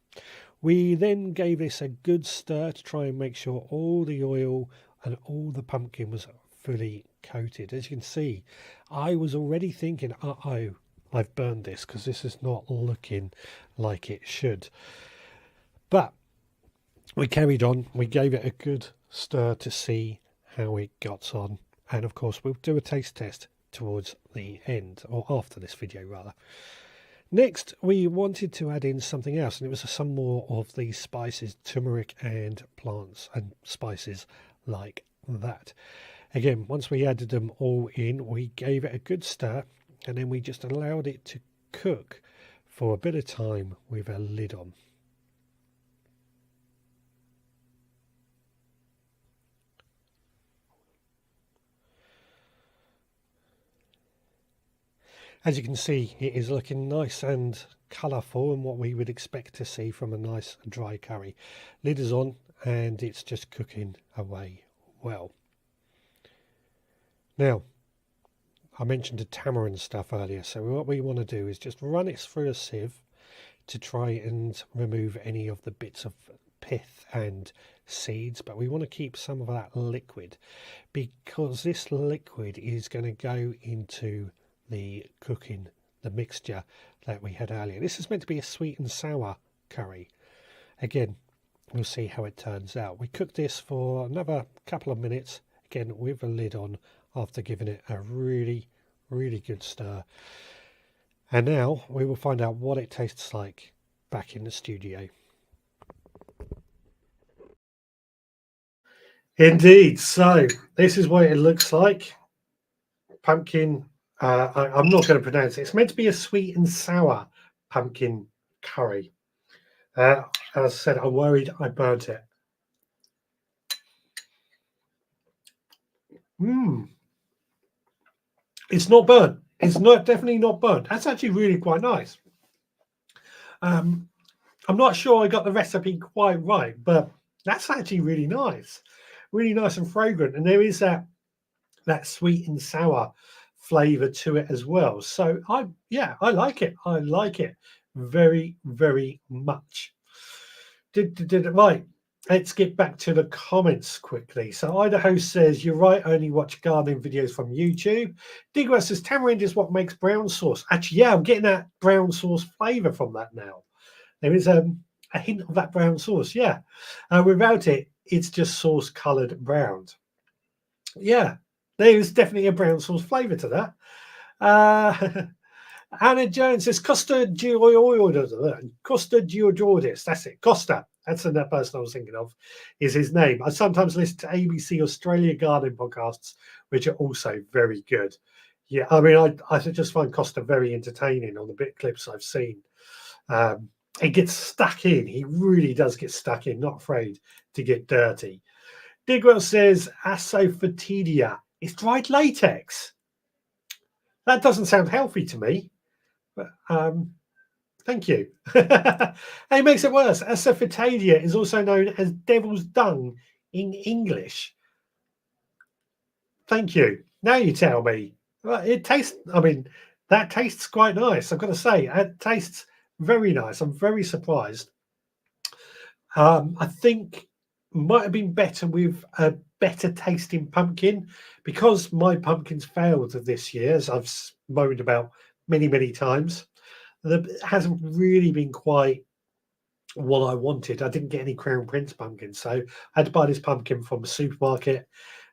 We then gave this a good stir to try and make sure all the oil and all the pumpkin was fully coated. As you can see, I was already thinking, uh-oh, I've burned this because this is not looking like it should. But we carried on. We gave it a good stir to see how it got on. And of course, we'll do a taste test towards the end, or after this video rather. Next, we wanted to add in something else, and it was some more of these spices, turmeric and plants and spices like that. Again, once we added them all in, we gave it a good stir, and then we just allowed it to cook for a bit of time with a lid on. As you can see, it is looking nice and colourful, and what we would expect to see from a nice dry curry. Lid is on and it's just cooking away well. Now, I mentioned the tamarind stuff earlier, so what we want to do is just run it through a sieve to try and remove any of the bits of pith and seeds, but we want to keep some of that liquid, because this liquid is going to go into the cooking, the mixture that we had earlier. This is meant to be a sweet and sour curry. Again, we'll see how it turns out. We cooked this for another couple of minutes, again with a lid on, after giving it a really, really good stir. And now we will find out what it tastes like back in the studio. Indeed, so this is what it looks like. Pumpkin, I'm not going to pronounce it. It's meant to be a sweet and sour pumpkin curry. As I said, I'm worried I burnt it. It's not burnt. It's not definitely not burnt. That's actually really quite nice. I'm not sure I got the recipe quite right, but that's actually really nice and fragrant. And there is that sweet and sour flavor to it as well. So I like it. I like it very, very much. Right. Let's get back to the comments quickly. So Idaho says, you're right, I only watch gardening videos from YouTube. Digwell says, tamarind is what makes brown sauce. Actually, yeah, I'm getting that brown sauce flavor from that now. There is a hint of that brown sauce, yeah. Without it, it's just sauce coloured brown. Yeah, there is definitely a brown sauce flavour to that. Anna Jones says Costa Giorgis. That's it. Costa. That's the person I was thinking of, is his name. I sometimes listen to ABC Australia gardening podcasts, which are also very good. Yeah, I mean, I just find Costa very entertaining on the bit clips I've seen. He gets stuck in. He really does get stuck in, not afraid to get dirty. Digwell says asafoetida. It's dried latex. That doesn't sound healthy to me. But, thank you. And it makes it worse. Asafoetida is also known as devil's dung in English. Thank you. Now you tell me. Well, it tastes, I mean, that tastes quite nice. I've got to say, it tastes very nice. I'm very surprised. I think might have been better with a better tasting pumpkin, because my pumpkins failed this year, as I've moaned about many times. It hasn't really been quite what I wanted. I didn't get any Crown Prince pumpkins, so I had to buy this pumpkin from a supermarket,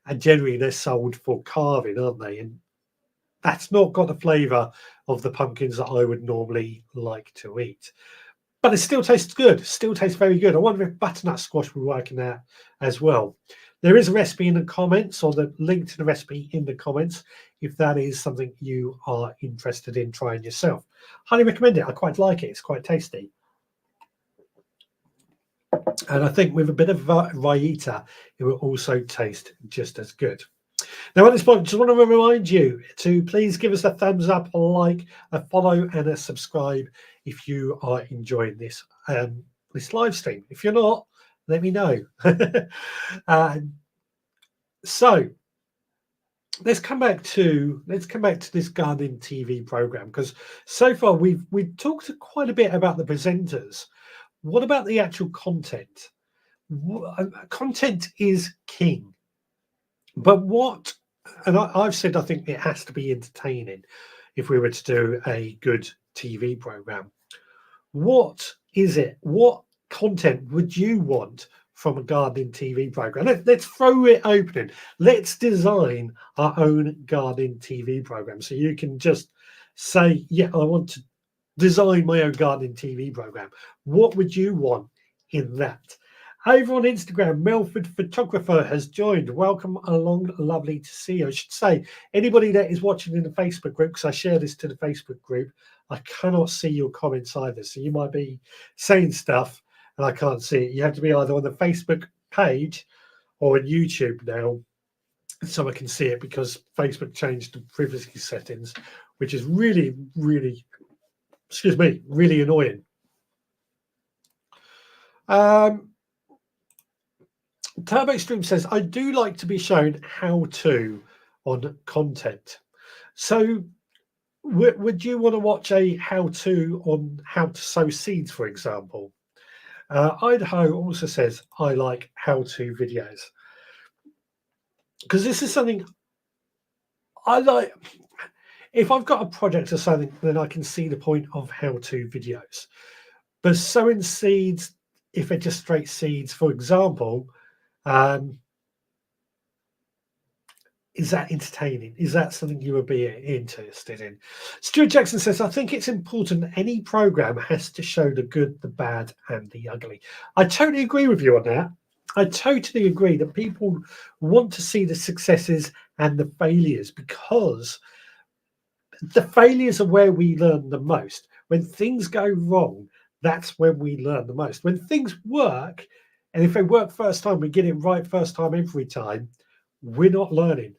and generally they're sold for carving, aren't they? And that's not got the flavour of the pumpkins that I would normally like to eat. But it still tastes good. Still tastes very good. I wonder if butternut squash will work in that as well. There is a recipe in the comments, or the link to the recipe in the comments, if that is something you are interested in trying yourself. Highly recommend it. I quite like it. It's quite tasty. And I think with a bit of raita, it will also taste just as good. Now, at this point, just want to remind you to please give us a thumbs up, a like, a follow, and a subscribe if you are enjoying this this live stream. If you're not, let me know. So let's come back to this gardening TV program, because so far we've talked quite a bit about the presenters. What about the actual content? Content is king. But what, and I've said I think it has to be entertaining if we were to do a good TV program. What is it? What content would you want from a gardening TV program? Let's throw it open. Let's design our own gardening TV program. So you can just say, yeah, I want to design my own gardening TV program. What would you want in that? Over on Instagram, Melford Photographer has joined. Welcome along. Lovely to see you. I should say, anybody that is watching in the Facebook group, because I share this to the Facebook group, I cannot see your comments either. So you might be saying stuff and I can't see it. You have to be either on the Facebook page or on YouTube now, so I can see it, because Facebook changed the privacy settings, which is really, excuse me, really annoying. Turbo Stream says, I do like to be shown how to on content. So would you want to watch a how to on how to sow seeds, for example? Idaho also says, I like how to videos, because this is something I like. If I've got a project or something, then I can see the point of how to videos. But sowing seeds, if they're just straight seeds, for example, is that entertaining? Is that something you would be interested in? Stuart Jackson says, I think it's important any program has to show the good, the bad, and the ugly. I totally agree with you on that. I totally agree that people want to see the successes and the failures, because the failures are where we learn the most. When things go wrong, that's when we learn the most. When things work, and if they work first time, we get it right first time every time, we're not learning.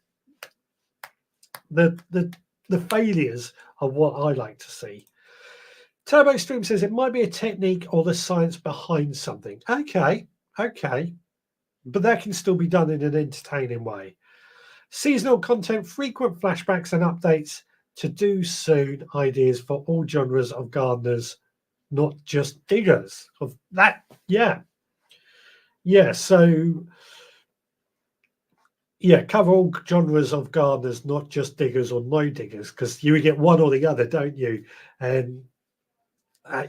The The failures are what I like to see. Turbo Stream says it might be a technique or the science behind something. Okay, okay, but that can still be done in an entertaining way. Seasonal content, frequent flashbacks and updates to do soon. Ideas for all genres of gardeners, not just diggers. Of that, yeah, yeah. So yeah, cover all genres of gardeners, not just diggers or no diggers, because you get one or the other, don't you? And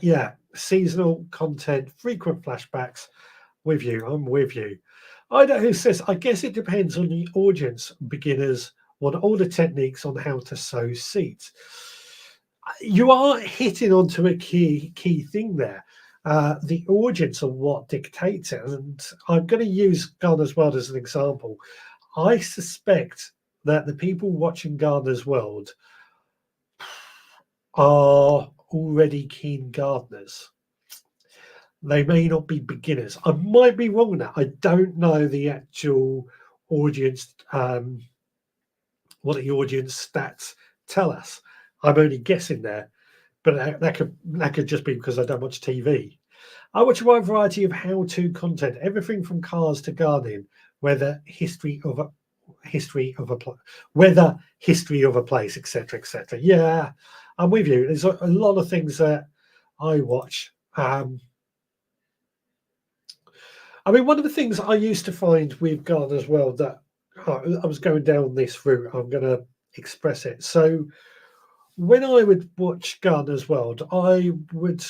yeah, seasonal content, frequent flashbacks. With you, I'm with you. I know who says, I guess it depends on the audience. Beginners want all the techniques on how to sow seeds. You are hitting onto a key thing there. The audience are what dictates it. And I'm going to use Gardener's World as an example. I suspect that the people watching Gardener's World are already keen gardeners. They may not be beginners. I might be wrong on that. I don't know the actual audience, what the audience stats tell us. I'm only guessing there, but that could just be because I don't watch TV. I watch a wide variety of how-to content, everything from cars to gardening, whether history of a place, etc., etc. Yeah, I'm with you. There's a lot of things that I watch. I mean, one of the things I used to find with Gardener's World that I was going down this route, I'm going to express it. So when I would watch Gardener's World, I would,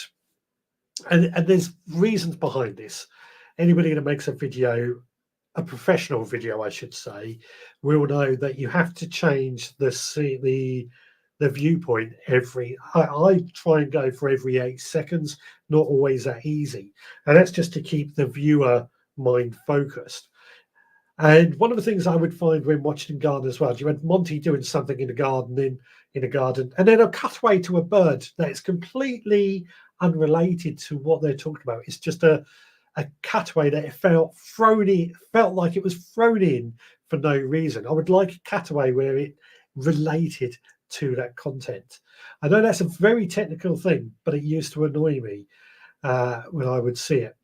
and there's reasons behind this. Anybody that makes a video, a professional video, I should say, will know that you have to change the viewpoint every. I try and go for every 8 seconds. Not always that easy, and that's just to keep the viewer mind focused. And one of the things I would find when watching Gardener's World, you had Monty doing something in a garden, in a garden, and then a cutaway to a bird that is completely unrelated to what they're talking about. It's just a cutaway that it felt like it was thrown in for no reason. I would like a cutaway where it related to that content. I know that's a very technical thing, but it used to annoy me when I would see it.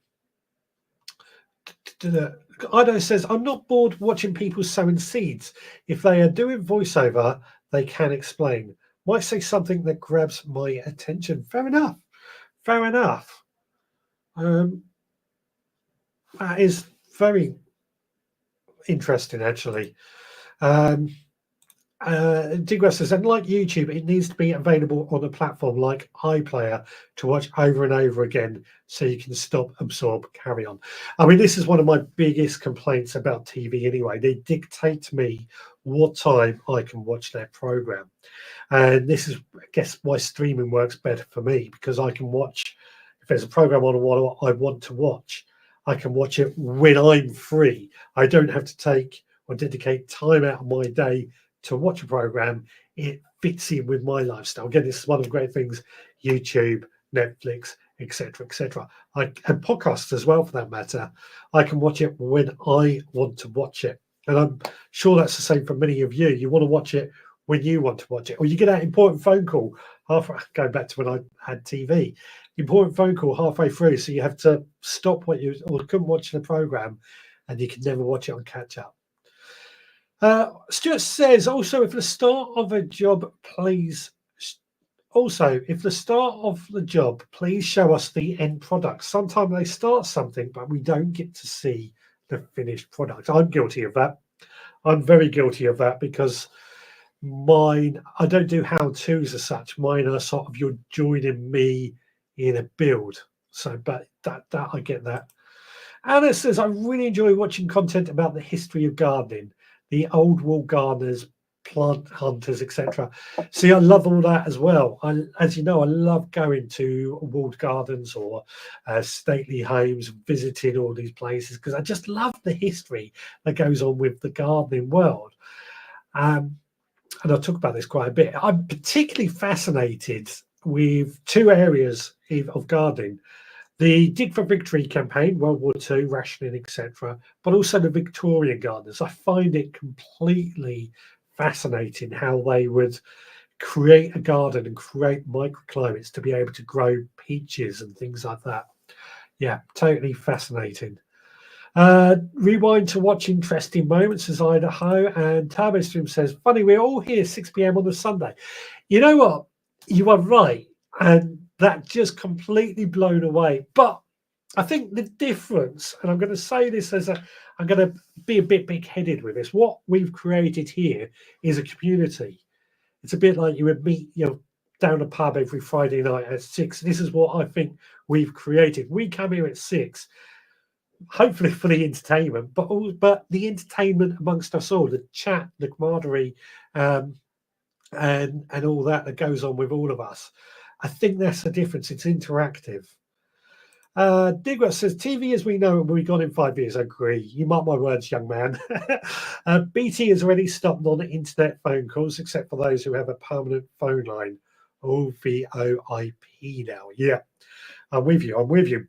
Ido says, I'm not bored watching people sowing seeds. If they are doing voiceover, they can explain. Might say something that grabs my attention. Fair enough. Fair enough. That is very interesting, actually. Digwell says, and like YouTube, it needs to be available on a platform like iPlayer to watch over and over again so you can stop, absorb, carry on. I mean, this is one of my biggest complaints about TV anyway. They dictate to me what time I can watch their program. And this is, I guess, why streaming works better for me, because I can watch, if there's a program on what I want to watch, I can watch it when I'm free. I don't have to take or dedicate time out of my day to watch a program. It fits in with my lifestyle. Again, this is one of the great things, YouTube, Netflix, etc., and podcasts as well, for that matter. I can watch it when I want to watch it, and I'm sure that's the same for many of you. You want to watch it when you want to watch it, or you get that important phone call going back to when I had TV, important phone call halfway through, so you have to stop what you or couldn't watch the program, and you can never watch it on catch up. Stuart says, also, if the start of a job, please. Also, if the start of the job, please show us the end product. Sometimes they start something, but we don't get to see the finished product. I'm guilty of that. I'm very guilty of that, because mine, I don't do how-tos as such. Mine are sort of, you're joining me in a build. So, but that I get that. Anna says, I really enjoy watching content about the history of gardening, the old wall gardeners, plant hunters, etc. See, I love all that as well. As you know, I love going to walled gardens or stately homes, visiting all these places, because I just love the history that goes on with the gardening world. And I'll talk about this quite a bit. I'm particularly fascinated with 2 areas of gardening. The Dig for Victory campaign, World War II, rationing, etc., but also the Victorian gardeners. I find it completely fascinating how they would create a garden and create microclimates to be able to grow peaches and things like that. Yeah, totally fascinating. Rewind to watch interesting moments as Idaho, and TurboStream says, funny, we're all here 6 p.m. on a Sunday. You know what? You are right. And that just completely blown away. But I think the difference, and I'm going to say this I'm going to be a bit big-headed with this. What we've created here is a community. It's a bit like you would meet, down a pub every Friday night at 6. This is what I think we've created. We come here at 6, hopefully for the entertainment, but the entertainment amongst us all, the chat, the camaraderie, and all that goes on with all of us. I think that's the difference. It's interactive. Digger says, TV as we know it will be gone in 5 years. I agree. You mark my words, young man. BT has already stopped non-internet phone calls, except for those who have a permanent phone line. VoIP now. Yeah, I'm with you.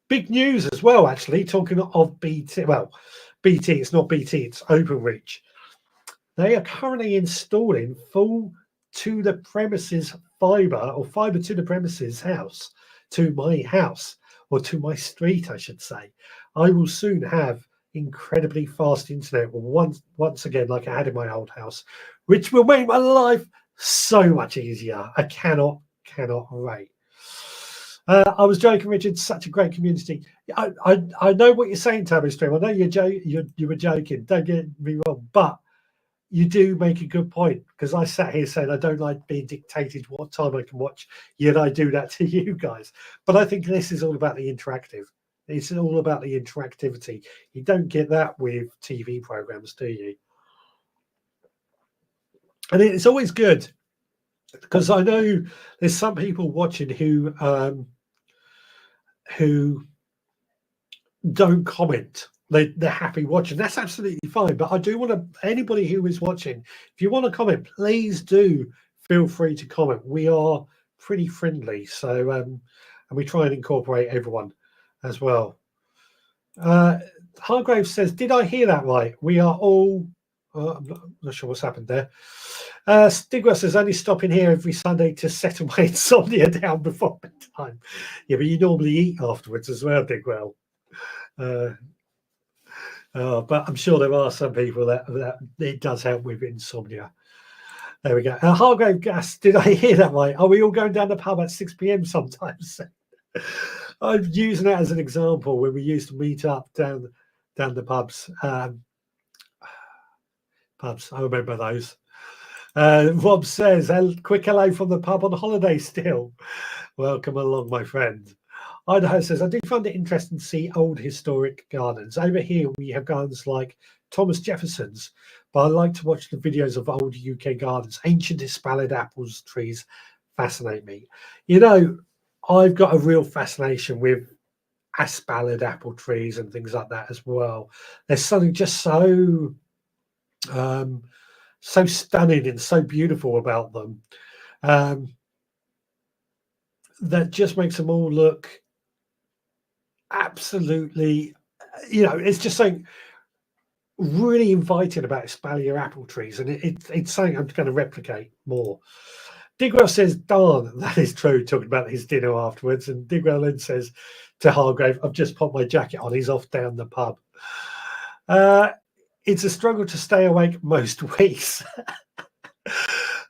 Big news as well, actually, talking of BT. Well, BT, it's not BT, it's OpenReach. They are currently installing full to the premises fiber, or fiber to the premises house, to my house, or to my street, I should say. I will soon have incredibly fast internet once again, like I had in my old house, which will make my life so much easier. I cannot wait. I was joking, Richard. Such a great community. I know what you're saying, TurboStream. I know you were joking. Don't get me wrong, but you do make a good point, because I sat here saying I don't like being dictated what time I can watch, yet I do that to you guys. But I think this is all about the interactive. It's all about the interactivity. You don't get that with TV programs, do you? And it's always good, because I know there's some people watching who don't comment. They're happy watching. That's absolutely fine. But I do want to, anybody who is watching, if you want to comment, please do feel free to comment. We are pretty friendly, so and we try and incorporate everyone as well. Hargrave says, did I hear that right? We are all, I'm not sure what's happened there. Stigwa says, only stopping here every Sunday to settle my insomnia down before bedtime. Yeah, but you normally eat afterwards as well, Digwell. But I'm sure there are some people that it does help with insomnia. There we go. Hargrave Gas, did I hear that right? Are we all going down the pub at 6 p.m. sometimes? I'm using that as an example when we used to meet up down the pubs. Pubs, I remember those. Rob says, quick hello from the pub on holiday still. Welcome along, my friend. Idaho says, I do find it interesting to see old historic gardens. Over here, we have gardens like Thomas Jefferson's, but I like to watch the videos of old UK gardens. Ancient Hispalid apples trees fascinate me. You know, I've got a real fascination with Hispalid apple trees and things like that as well. There's something just so stunning and so beautiful about them that just makes them all look absolutely, it's just something really inviting about Espalier apple trees, and it's something I'm going to replicate more. Digwell says, darn, that is true, talking about his dinner afterwards. And Digwell then says to Hargrave, I've just popped my jacket on, he's off down the pub. It's a struggle to stay awake most weeks.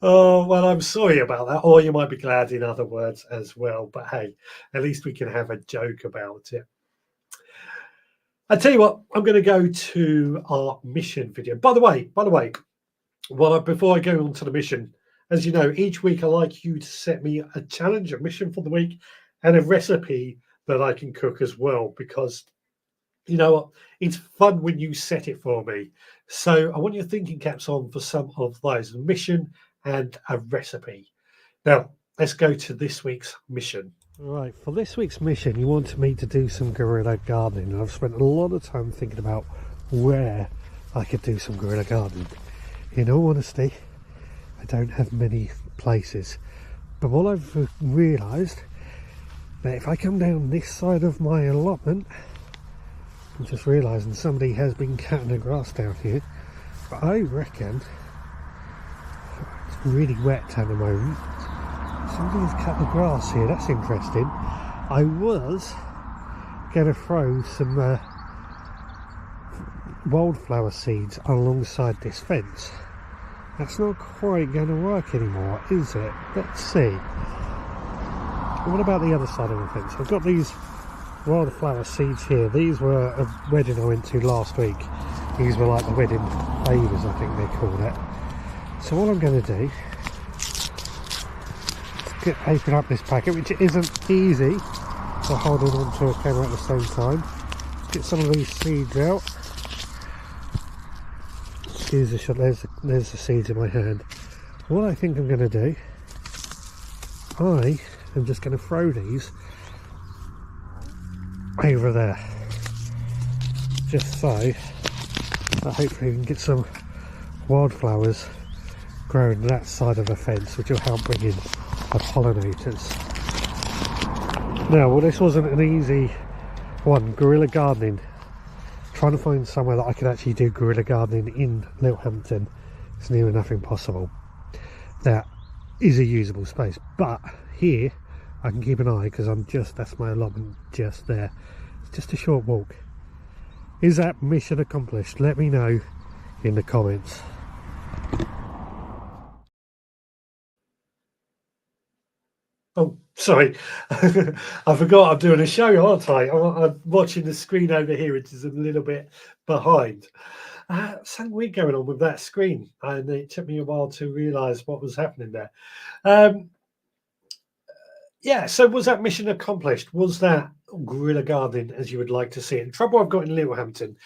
Oh, well, I'm sorry about that. Or you might be glad, in other words, as well. But hey, at least we can have a joke about it. I tell you what, I'm going to go to our mission video. By the way, before I go on to the mission, as you know, each week I like you to set me a challenge, a mission for the week, and a recipe that I can cook as well, because you know what, it's fun when you set it for me. So I want your thinking caps on for some of those, a mission and a recipe. Now, let's go to this week's mission. Right, for this week's mission, you wanted me to do some guerrilla gardening. And I've spent a lot of time thinking about where I could do some guerrilla gardening. In all honesty, I don't have many places. But what I've realised, that if I come down this side of my allotment, I'm just realising somebody has been cutting the grass down here. But I reckon, let's really wet at the moment. Somebody's cut the grass here, that's interesting. I was going to throw some wildflower seeds alongside this fence. That's not quite going to work anymore, is it? Let's see. What about the other side of the fence? I've got these wildflower seeds here. These were a wedding I went to last week. These were like the wedding favours, I think they called it. So what I'm going to do is open up this packet, which isn't easy for holding onto a camera at the same time. Get some of these seeds out. Excuse the shot, there's the seeds in my hand. What I think I'm going to do, I am just going to throw these over there, just so that hopefully we can get some wildflowers growing that side of the fence, which will help bring in the pollinators. Now, well, this wasn't an easy one. Guerrilla gardening, trying to find somewhere that I could actually do guerrilla gardening in Littlehampton is near enough impossible. That is a usable space, but here I can keep an eye because that's my allotment just there. It's just a short walk. Is that mission accomplished? Let me know in the comments. Oh, sorry. I forgot I'm doing a show, aren't I? I'm watching the screen over here, which is a little bit behind. Something weird going on with that screen, and it took me a while to realise what was happening there. Yeah, so was that mission accomplished? Was that guerrilla gardening as you would like to see it? The trouble I've got in Littlehampton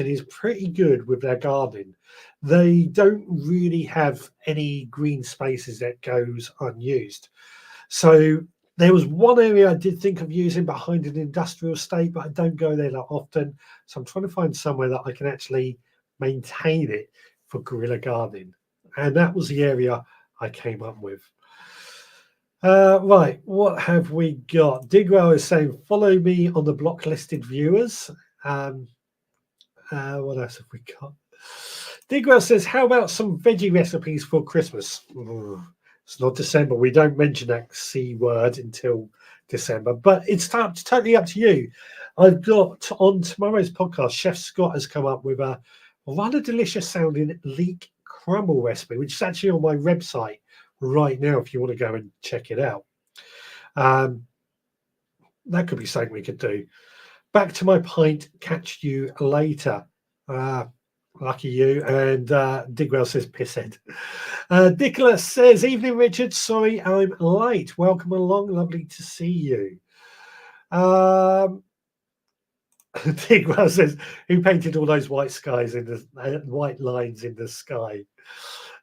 is pretty good with their gardening. They don't really have any green spaces that goes unused. So there was one area I did think of using behind an industrial estate, but I don't go there that often. So I'm trying to find somewhere that I can actually maintain it for guerrilla gardening. And that was the area I came up with. Right, what have we got? Digwell is saying, follow me on the block listed viewers. What else have we got? Digwell says, how about some veggie recipes for Christmas? It's not December. We don't mention that C word until December, but it's totally up to you. I've got on tomorrow's podcast, Chef Scott has come up with a rather delicious sounding leek crumble recipe, which is actually on my website right now if you want to go and check it out. That could be something we could do. Back to my pint, catch you later. Lucky you. And Digwell says pisshead. Nicholas says, evening Richard, sorry I'm late, welcome along, lovely to see you. Digwell says, who painted all those white skies in the white lines in the sky?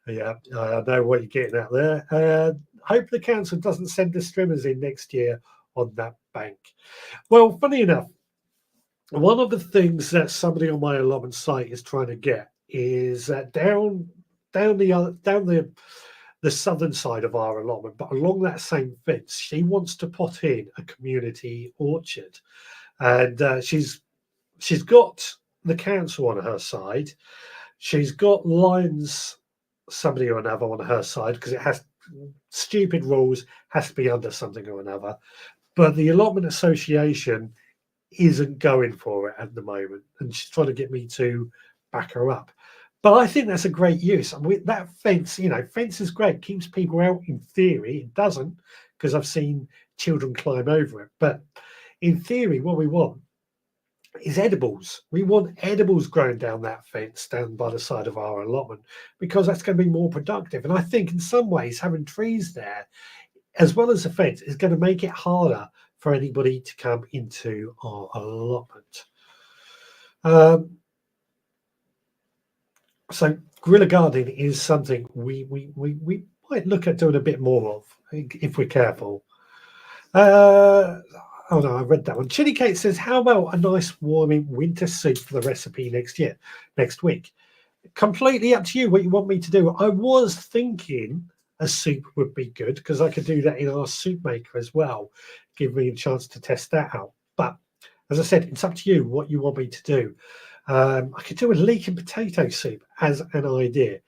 Yeah, I know what you're getting at there. Hope the council doesn't send the streamers in next year on that bank. Well, funny enough, one of the things that somebody on my allotment site is trying to get is down the southern side of our allotment, but along that same fence, she wants to put in a community orchard, and she's got the council on her side. She's got Lions somebody or another on her side because it has stupid rules, has to be under something or another. But the allotment association isn't going for it at the moment, and she's trying to get me to back her up. But I think that's a great use. I mean, that fence, fence is great, keeps people out in theory. It doesn't, because I've seen children climb over it. But in theory, what we want is edibles. We want edibles growing down that fence down by the side of our allotment, because that's going to be more productive. And I think in some ways having trees there as well as the fence is going to make it harder for anybody to come into our allotment. So guerrilla gardening is something we might look at doing a bit more of if we're careful. Oh no, I read that one. Chili Kate says, how about a nice warming winter soup for the recipe next week? Completely up to you what you want me to do. I was thinking a soup would be good because I could do that in our soup maker as well. Give me a chance to test that out. But as I said, it's up to you what you want me to do. I could do a leek and potato soup as an idea.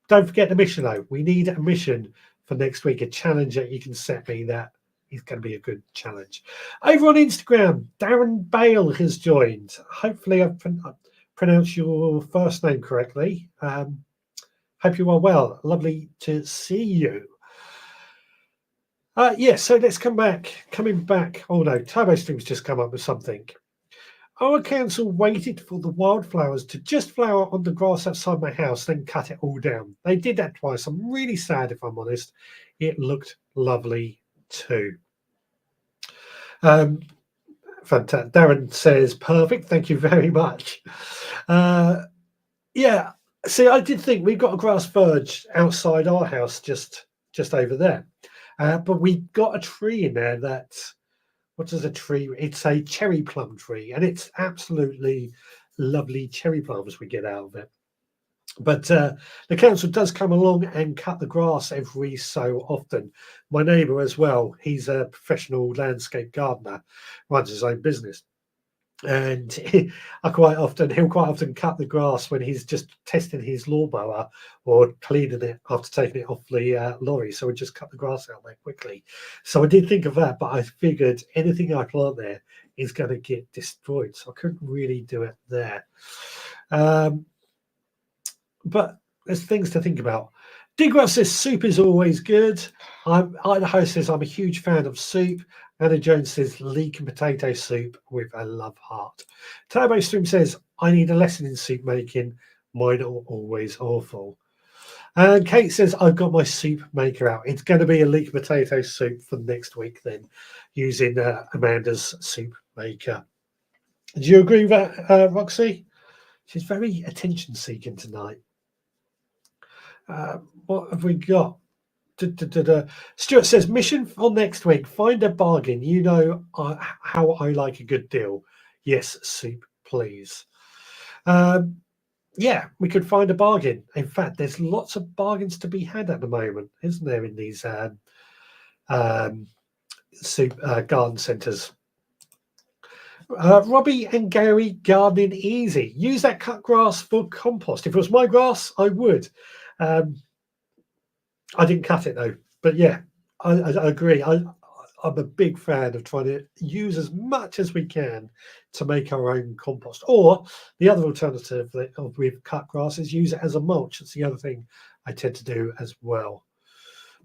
Don't forget the mission, though. We need a mission for next week, a challenge that you can set me that is going to be a good challenge. Over on Instagram, Darren Bale has joined. Hopefully I've pronounced your first name correctly. Hope you are well. Lovely to see you. So let's coming back. Oh no, Turbo Stream's just come up with something. Our council waited for the wildflowers to just flower on the grass outside my house, then cut it all down. They did that twice. I'm really sad, if I'm honest. It looked lovely too. Fantastic. Darren says, perfect. Thank you very much. Yeah. See, I did think we've got a grass verge outside our house, just over there. But we got a tree in there that, what is a tree? It's a cherry plum tree, and it's absolutely lovely cherry plums we get out of it. But the council does come along and cut the grass every so often. My neighbour as well, he's a professional landscape gardener, runs his own business. And he'll quite often cut the grass when he's just testing his lawnmower or cleaning it after taking it off the lorry. So we just cut the grass out there quickly. So I did think of that, but I figured anything I plant there is going to get destroyed. So I couldn't really do it there. But there's things to think about. Digwell says soup is always good. Idaho says I'm a huge fan of soup. Anna Jones says leek and potato soup with a love heart. Turbo Stream says I need a lesson in soup making. Mine are always awful. And Kate says I've got my soup maker out. It's going to be a leek and potato soup for next week then, using Amanda's soup maker. Do you agree with that, Roxy? She's very attention seeking tonight. What have we got? Stuart says mission for next week, find a bargain. You know how I like a good deal. Yes, soup, please. Yeah, we could find a bargain. In fact, there's lots of bargains to be had at the moment, isn't there, in these soup garden centres. Robbie and Gary, gardening easy. Use that cut grass for compost. If it was my grass, I would. I didn't cut it though, but yeah, I agree. I'm a big fan of trying to use as much as we can to make our own compost. Or the other alternative with cut grass is use it as a mulch. That's the other thing I tend to do as well.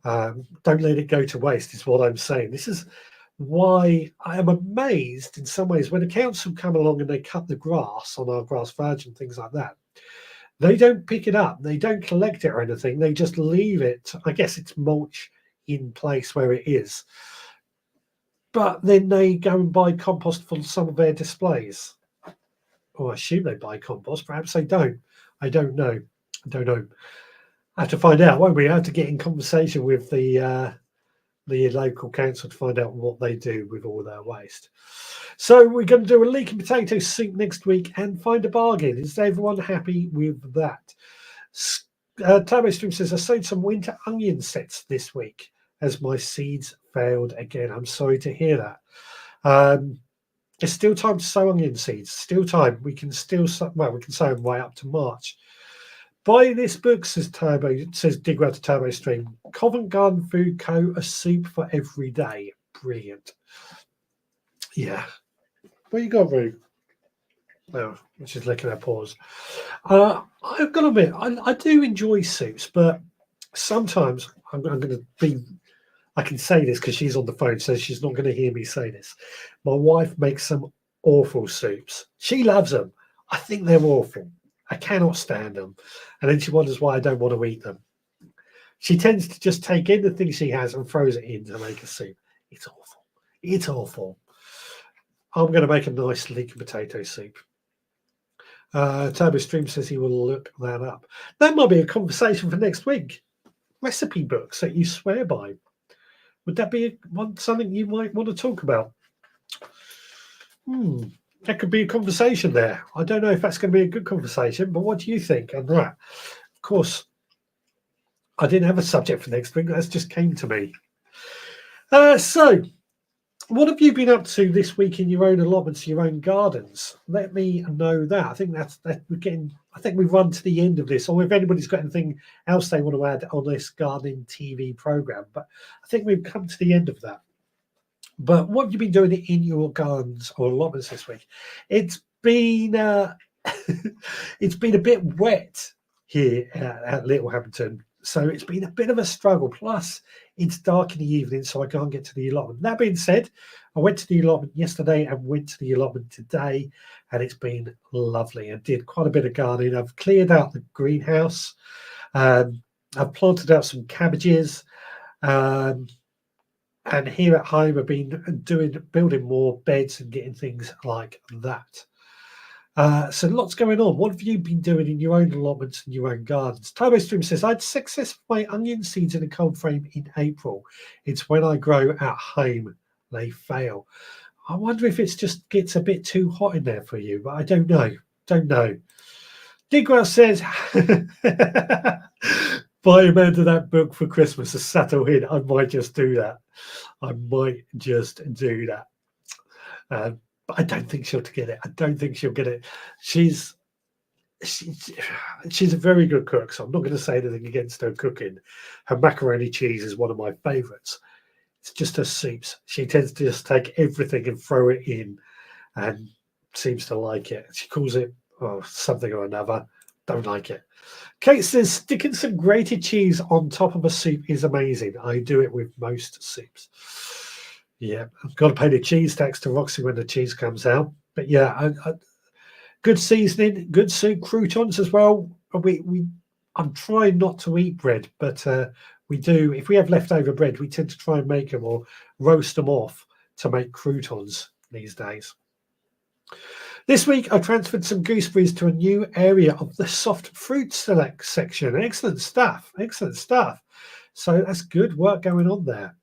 Don't let it go to waste is what I'm saying. This is why I am amazed in some ways when the council come along and they cut the grass on our grass verge and things like that. They don't pick it up. They don't collect it or anything. They just leave it. I guess it's mulch in place where it is. But then they go and buy compost for some of their displays. Or I assume they buy compost. Perhaps they don't. I don't know. I have to find out, won't we? I have to get in conversation with the local council to find out what they do with all their waste. So we're going to do a leek and potato soup next week and find a bargain. Is everyone happy with that? Turbo Stream says, I sowed some winter onion sets this week as my seeds failed again. I'm sorry to hear that. There's still time to sow onion seeds. Still time. We can still sow, we can sow them right up to March. Buy this book, says Digwell to Turbo Stream. Covent Garden Food Co. A soup for every day. Brilliant. Yeah. What you got, Roo? No, she's licking her paws. I've got to admit, I do enjoy soups, but sometimes I'm going to be. I can say this because she's on the phone, so she's not going to hear me say this. My wife makes some awful soups. She loves them. I think they're awful. I cannot stand them. And then she wonders why I don't want to eat them. She tends to just take in the things she has and throws it in to make a soup. It's awful. It's awful. I'm going to make a nice leek and potato soup. Turbo Stream says he will look that up. That might be a conversation for next week. Recipe books that you swear by. Would that be something you might want to talk about? That could be a conversation there. I don't know if that's going to be a good conversation, but what do you think on that? Of course, I didn't have a subject for next week. That just came to me. So What have you been up to this week in your own allotments, your own gardens? Let me know that. I think that we're getting. I think we've run to the end of this. Or if anybody's got anything else they want to add on this gardening TV program, but I think we've come to the end of that. But what have you been doing in your gardens or allotments this week? It's been it's been a bit wet here at Little Hampton, so it's been a bit of a struggle. Plus, it's dark in the evening, so I can't get to the allotment. That being said, I went to the allotment yesterday and went to the allotment today, and it's been lovely. I did quite a bit of gardening. I've cleared out the greenhouse. I've planted out some cabbages. And here at home, I've been building more beds and getting things like that. So lots going on. What have you been doing in your own allotments and your own gardens? Turbo Stream says, I had success with my onion seeds in a cold frame in April. It's when I grow at home they fail. I wonder if it just gets a bit too hot in there for you, but I don't know. Don't know. Digwell says, buy Amanda that book for Christmas, a subtle hint. I might just do that. I might just do that. But I don't think she'll get it. I don't think she'll get it. She's a very good cook, so I'm not going to say anything against her cooking. Her macaroni cheese is one of my favourites. It's just her soups. She tends to just take everything and throw it in and seems to like it. She calls it something or another. Don't like it. Kate says, sticking some grated cheese on top of a soup is amazing. I do it with most soups. Yeah, I've got to pay the cheese tax to Roxy when the cheese comes out. But yeah, good seasoning, good soup, croutons as well. I'm trying not to eat bread, but we do. If we have leftover bread, we tend to try and make them or roast them off to make croutons these days. This week, I transferred some gooseberries to a new area of the soft fruit select section. Excellent stuff. Excellent stuff. So that's good work going on there.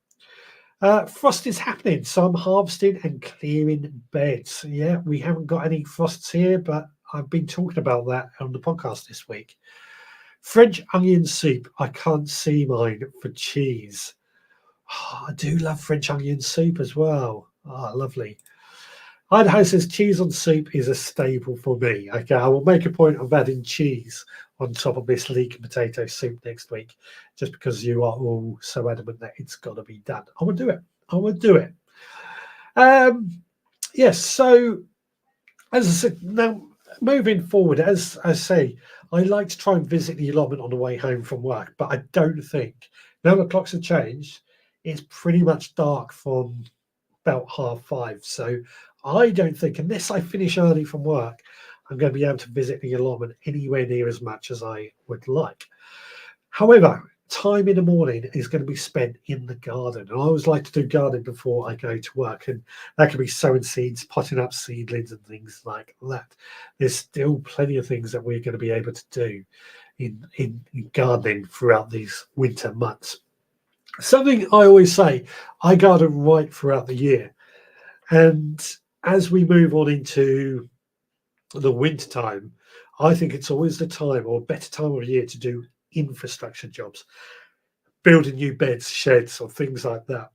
Frost is happening, so I'm harvesting and clearing beds. Yeah, we haven't got any frosts here, but I've been talking about that on the podcast this week. French onion soup. I can't see mine for cheese. Oh, I do love French onion soup as well. Oh, lovely. Idaho says cheese on soup is a staple for me. Okay, I will make a point of adding cheese on top of this leek and potato soup next week, just because you are all so adamant that it's got to be done. I will do it. I will do it. Yes, so as I said, now moving forward, as I say, I like to try and visit the allotment on the way home from work, but I don't think, now the clocks have changed, it's pretty much dark from about 5:30. So I don't think, unless I finish early from work, I'm going to be able to visit the allotment anywhere near as much as I would like. However, time in the morning is going to be spent in the garden. And I always like to do gardening before I go to work. And that can be sowing seeds, potting up seedlings and things like that. There's still plenty of things that we're going to be able to do in gardening throughout these winter months. Something I always say, I garden right throughout the year. And as we move on into the winter time, I think it's always the time or a better time of year to do infrastructure jobs, building new beds, sheds, or things like that.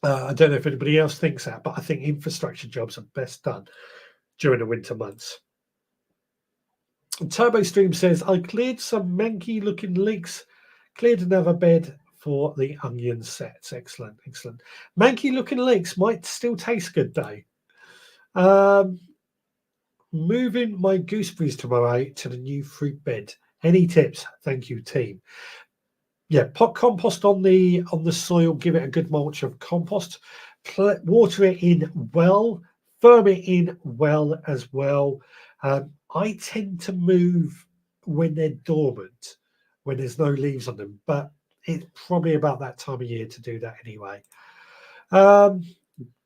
I don't know if anybody else thinks that, but I think infrastructure jobs are best done during the winter months. And Turbo Stream says, I cleared some manky looking leeks, cleared another bed for the onion sets. Excellent, excellent. Manky looking leeks might still taste good though. Moving my gooseberries tomorrow to the new fruit bed. Any tips? Thank you, team. Yeah, pot compost on the soil. Give it a good mulch of compost. Water it in well. Firm it in well as well. I tend to move when they're dormant, when there's no leaves on them, but it's probably about that time of year to do that anyway.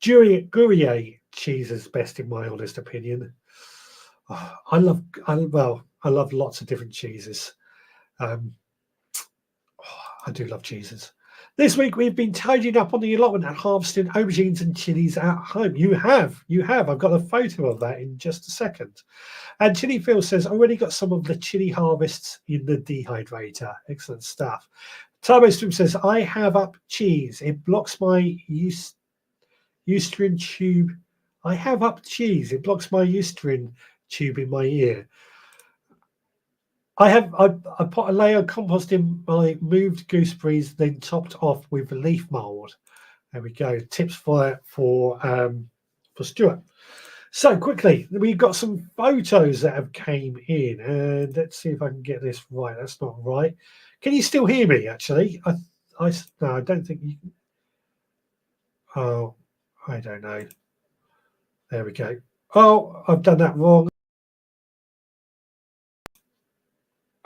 Gruyere cheese is best in my honest opinion. Oh, I love lots of different cheeses. I do love cheeses. This week we've been tidying up on the allotment and harvesting aubergines and chilies at home. You have. I've got a photo of that in just a second. And Chili Phil says, already got some of the chili harvests in the dehydrator. Excellent stuff. Turbo Stream says, I have up cheese. It blocks my Eustachian tube. I have up cheese. It blocks my Eustachian tube in my ear. I put a layer of compost in my moved gooseberries, then topped off with leaf mould. There we go. Tips for Stuart. So quickly, we've got some photos that have came in, and let's see if I can get this right. That's not right. Can you still hear me? Actually, no, I don't think you can. Oh, I don't know. There we go. Oh, I've done that wrong.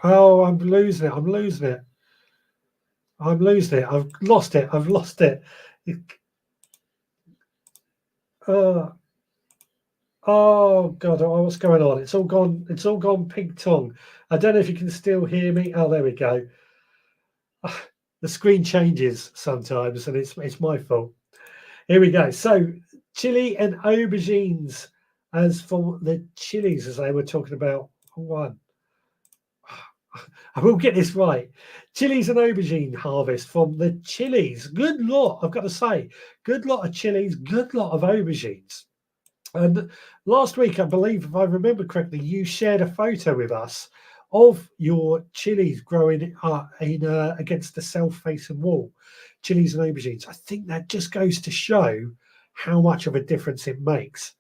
Oh, I'm losing it. I'm losing it. I'm losing it. I've lost it. I've lost it. Oh God, what's going on? It's all gone. It's all gone pink tongue. I don't know if you can still hear me. Oh, there we go. The screen changes sometimes, and it's my fault. Here we go. So, chili and aubergines, as for the chilies, as they were talking about. One, I will get this right. Chilies and aubergine harvest from the chilies. Good lot, I've got to say. Good lot of chilies. Good lot of aubergines. And last week, I believe, if I remember correctly, you shared a photo with us of your chilies growing against the south-facing wall, chilies and aubergines. I think that just goes to show how much of a difference it makes.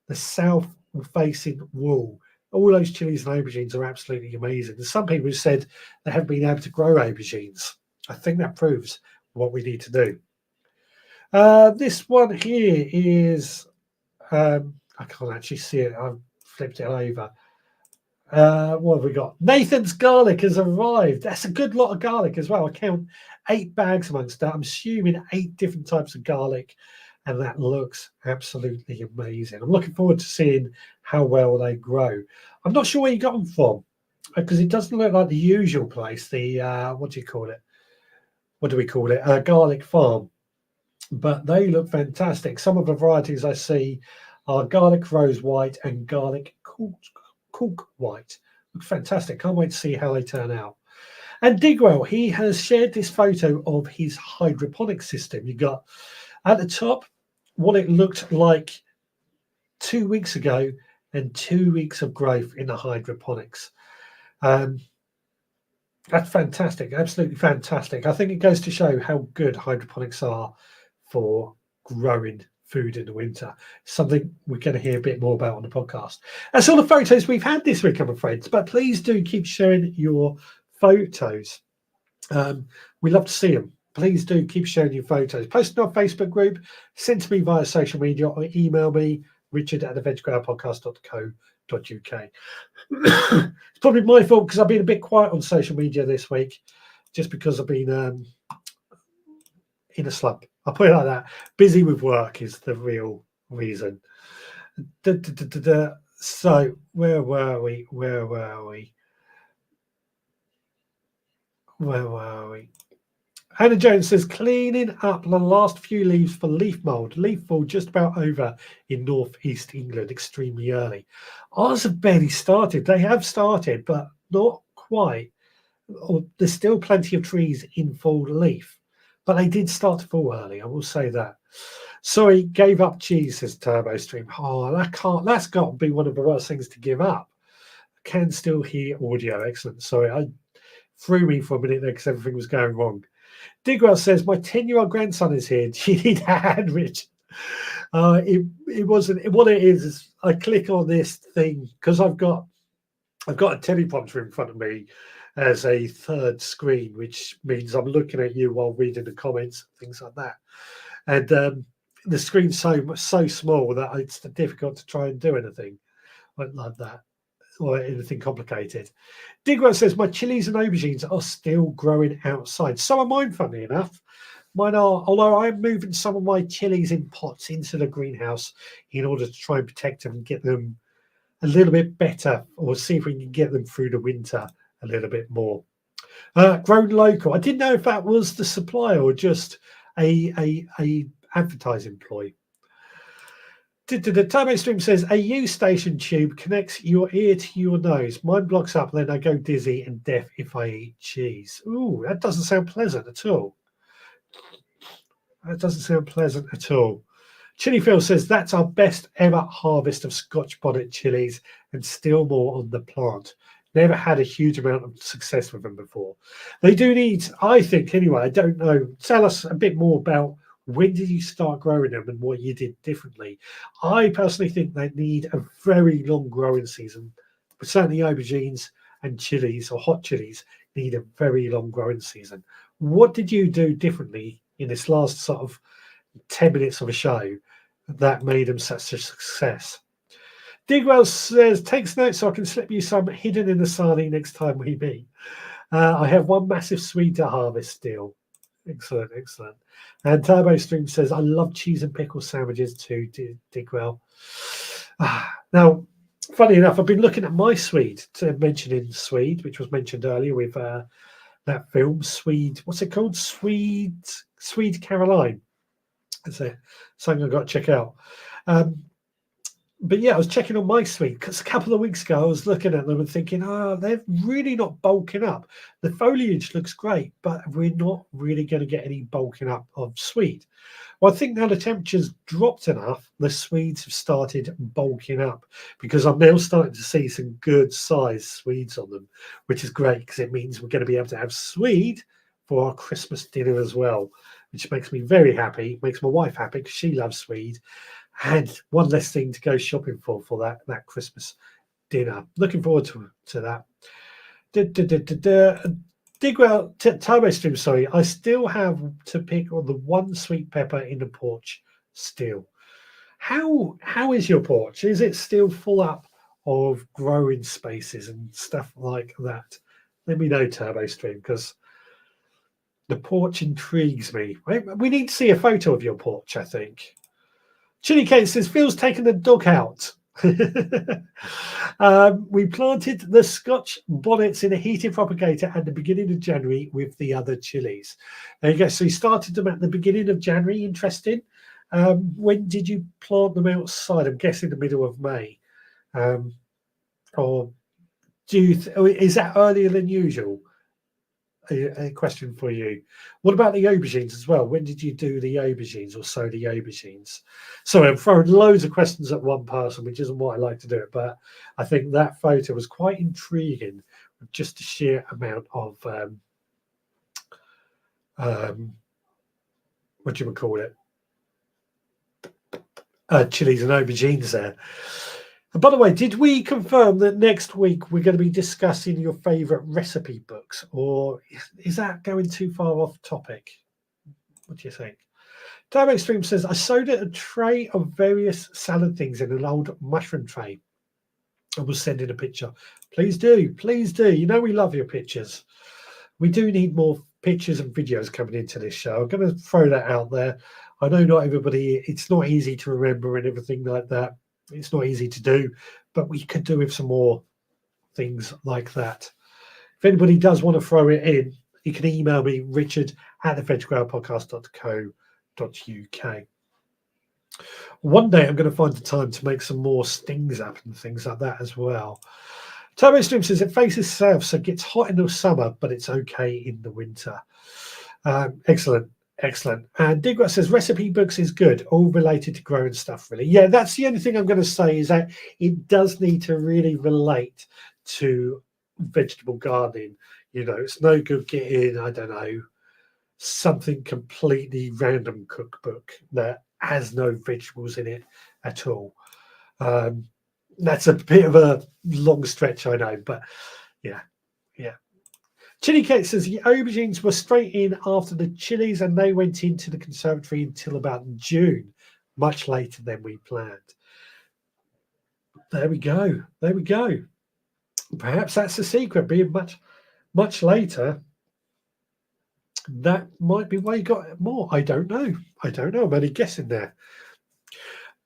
The south-facing wall, all those chilies and aubergines are absolutely amazing. There's some people who said they haven't been able to grow aubergines. I think that proves what we need to do. This one here is... I can't actually see it. I've flipped it over. What have we got? Nathan's garlic has arrived. That's a good lot of garlic as well. I count 8 bags amongst that. I'm assuming 8 different types of garlic, and that looks absolutely amazing. I'm looking forward to seeing how well they grow. I'm not sure where you got them from, because it doesn't look like the usual place. The what do you call it? What do we call it? Garlic farm. But they look fantastic. Some of the varieties I see are garlic rose white and garlic cork white. Look fantastic. Can't wait to see how they turn out. And Digwell, he has shared this photo of his hydroponic system. You got at the top what it looked like 2 weeks ago and 2 weeks of growth in the hydroponics. That's fantastic. Absolutely fantastic. I think it goes to show how good hydroponics are for growing food in the winter. Something we're going to hear a bit more about on the podcast. That's all the photos we've had this week, I'm afraid. But please do keep sharing your photos. We love to see them. Please do keep sharing your photos. Post in our Facebook group, send to me via social media, or email me, richard@theveggrowpodcast.co.uk. It's probably my fault because I've been a bit quiet on social media this week, just because I've been in a slump. I'll put it like that. Busy with work is the real reason. So where were we? Hannah Jones says, cleaning up the last few leaves for leaf mould. Leaf fall just about over in northeast England, extremely early. Ours have barely started. They have started, but not quite. There's still plenty of trees in full leaf, but they did start to fall early. I will say that. Sorry, gave up cheese, says Turbo Stream. Oh, that's got to be one of the worst things to give up. I can still hear audio. Excellent. Sorry, I threw me for a minute there because everything was going wrong. Digwell says, my 10-year-old grandson is here. Do you need a hand, Rich? It wasn't. What it is I click on this thing because I've got a teleprompter in front of me as a third screen, which means I'm looking at you while reading the comments and things like that. And the screen's so small that it's difficult to try and do anything like that or anything complicated. Digwell says, my chilies and aubergines are still growing outside. So are mine, funnily enough. Mine are, although I'm moving some of my chilies in pots into the greenhouse in order to try and protect them and get them a little bit better, or see if we can get them through the winter a little bit more. Grown local. I didn't know if that was the supplier or just a advertising ploy. The Turbo Stream says, a U station tube connects your ear to your nose. Mine blocks up, then I go dizzy and deaf if I eat cheese. Ooh, that doesn't sound pleasant at all. That doesn't sound pleasant at all. Chili Phil says that's our best ever harvest of Scotch bonnet chilies and still more on the plant. Never had a huge amount of success with them before. They do need, I think anyway, I don't know, tell us a bit more about when did you start growing them and what you did differently. I personally think they need a very long growing season, but certainly aubergines and chilies or hot chilies need a very long growing season. What did you do differently in this last sort of 10 minutes of a show that made them such a success? Digwell says, takes notes so I can slip you some hidden in the sarnie next time we meet. I have one massive Swede to harvest still. Excellent, excellent. And Turbo Stream says, I love cheese and pickle sandwiches too, Digwell. Now, funny enough, I've been looking at my Swede, mentioning Swede, which was mentioned earlier with that film, Swede. What's it called? Swede Caroline. That's something I've got to check out. But yeah, I was checking on my Swede because a couple of weeks ago I was looking at them and thinking, they're really not bulking up. The foliage looks great, but we're not really going to get any bulking up of Swede. Well, I think now the temperature's dropped enough, the Swedes have started bulking up because I'm now starting to see some good sized Swedes on them, which is great because it means we're going to be able to have Swede for our Christmas dinner as well, which makes me very happy, makes my wife happy because she loves Swede. And one less thing to go shopping for that Christmas dinner. Looking forward to that. Digwell, Turbo Stream, sorry. I still have to pick on the one sweet pepper in the porch still. How is your porch? Is it still full up of growing spaces and stuff like that? Let me know, Turbo Stream, because the porch intrigues me. We need to see a photo of your porch, I think. Chili Kate says, Phil's taken the dog out. We planted the Scotch bonnets in a heated propagator at the beginning of January with the other chilies. There you go. So you started them at the beginning of January. Interesting. When did you plant them outside? I'm guessing the middle of May. Or do you? Is that earlier than usual? A question for you. What about the aubergines as well? When did you do the aubergines or sow the aubergines? Sorry, I'm throwing loads of questions at one person, which isn't what I like to do it, but I think that photo was quite intriguing with just the sheer amount of what do you call it? Chilies and aubergines there. And by the way, did we confirm that next week we're going to be discussing your favourite recipe books, or is that going too far off topic? What do you think? Time Extreme says, I sewed a tray of various salad things in an old mushroom tray. I will send in a picture. Please do. Please do. You know we love your pictures. We do need more pictures and videos coming into this show. I'm going to throw that out there. I know not everybody, it's not easy to remember and everything like that. It's not easy to do, but we could do with some more things like that. If anybody does want to throw it in, you can email me, richard@thevegrowpodcast.co.uk. One day I'm going to find the time to make some more stings up and things like that as well. Turbo Stream says it faces south, so it gets hot in the summer, but it's okay in the winter. Excellent. Excellent. And Digwell says recipe books is good, all related to growing stuff, really. Yeah, that's the only thing I'm going to say is that it does need to really relate to vegetable gardening. You know, it's no good getting, I don't know, something completely random cookbook that has no vegetables in it at all. That's a bit of a long stretch, I know, but yeah. Chili Kate says the aubergines were straight in after the chilies and they went into the conservatory until about June, much later than we planned. There we go. There we go. Perhaps that's the secret, being much later. That might be why you got more. I don't know. I'm only guessing there.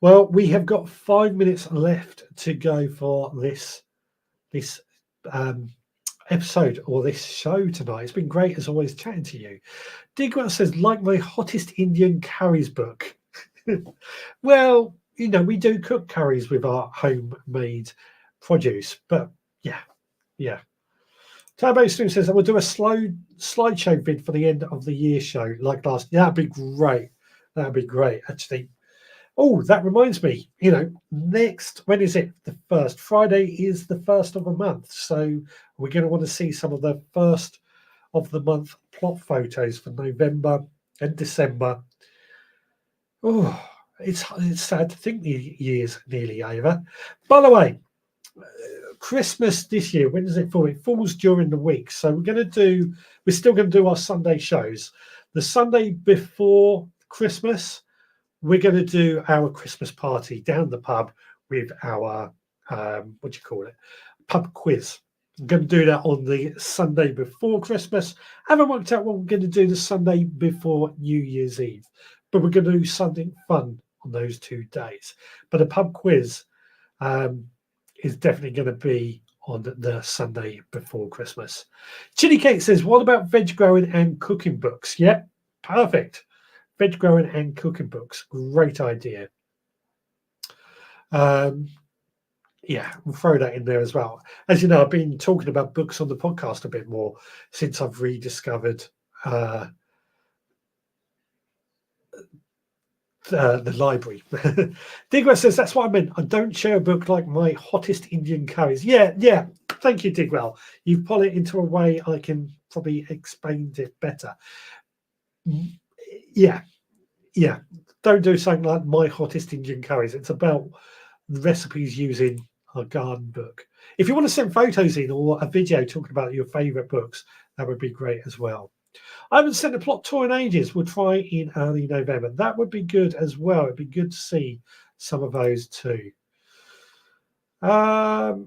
Well, we have got 5 minutes left to go for this episode or this show tonight. It's been great as always chatting to you. Digwell says, like my hottest Indian curries book. Well, you know, we do cook curries with our homemade produce, but yeah. Turbo Stream says I will do a slow slideshow vid for the end of the year show like last. That'd be great. Actually, Oh, that reminds me, when is it? The first Friday is the first of the month. So we're going to want to see some of the first of the month plot photos for November and December. Oh, it's sad to think the year's nearly over. By the way, Christmas this year, when does it fall? It falls during the week. So we're still going to do our Sunday shows. The Sunday before Christmas, we're going to do our Christmas party down the pub with our pub quiz. I'm going to do that on the Sunday before Christmas. Haven't worked out what we're going to do the Sunday before New Year's Eve, but we're going to do something fun on those 2 days. But a pub quiz is definitely going to be on the Sunday before Christmas. Chili Cake says, what about veg growing and cooking books? Yep, perfect. Veg growing and cooking books. Great idea. Yeah, we'll throw that in there as well. As you know, I've been talking about books on the podcast a bit more since I've rediscovered the library. Digwell says, that's what I meant. I don't share a book like my hottest Indian curries. Yeah. Thank you, Digwell. You've put it into a way I can probably explain it better. Yeah. Don't do something like my hottest Indian curries. It's about the recipes using a garden book. If you want to send photos in or a video talking about your favorite books, that would be great as well. I haven't sent a plot tour in ages. We'll try in early November. That would be good as well. It'd be good to see some of those too. Right.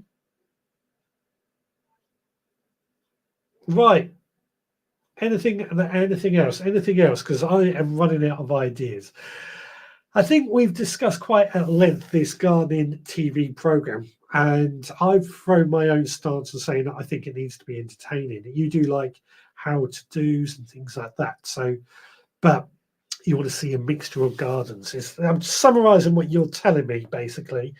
Anything else? Because I am running out of ideas. I think we've discussed quite at length this gardening TV program, and I've thrown my own stance on saying that I think it needs to be entertaining. You do like how-to-dos and things like that. So, but you want to see a mixture of gardens. I'm summarising what you're telling me, basically.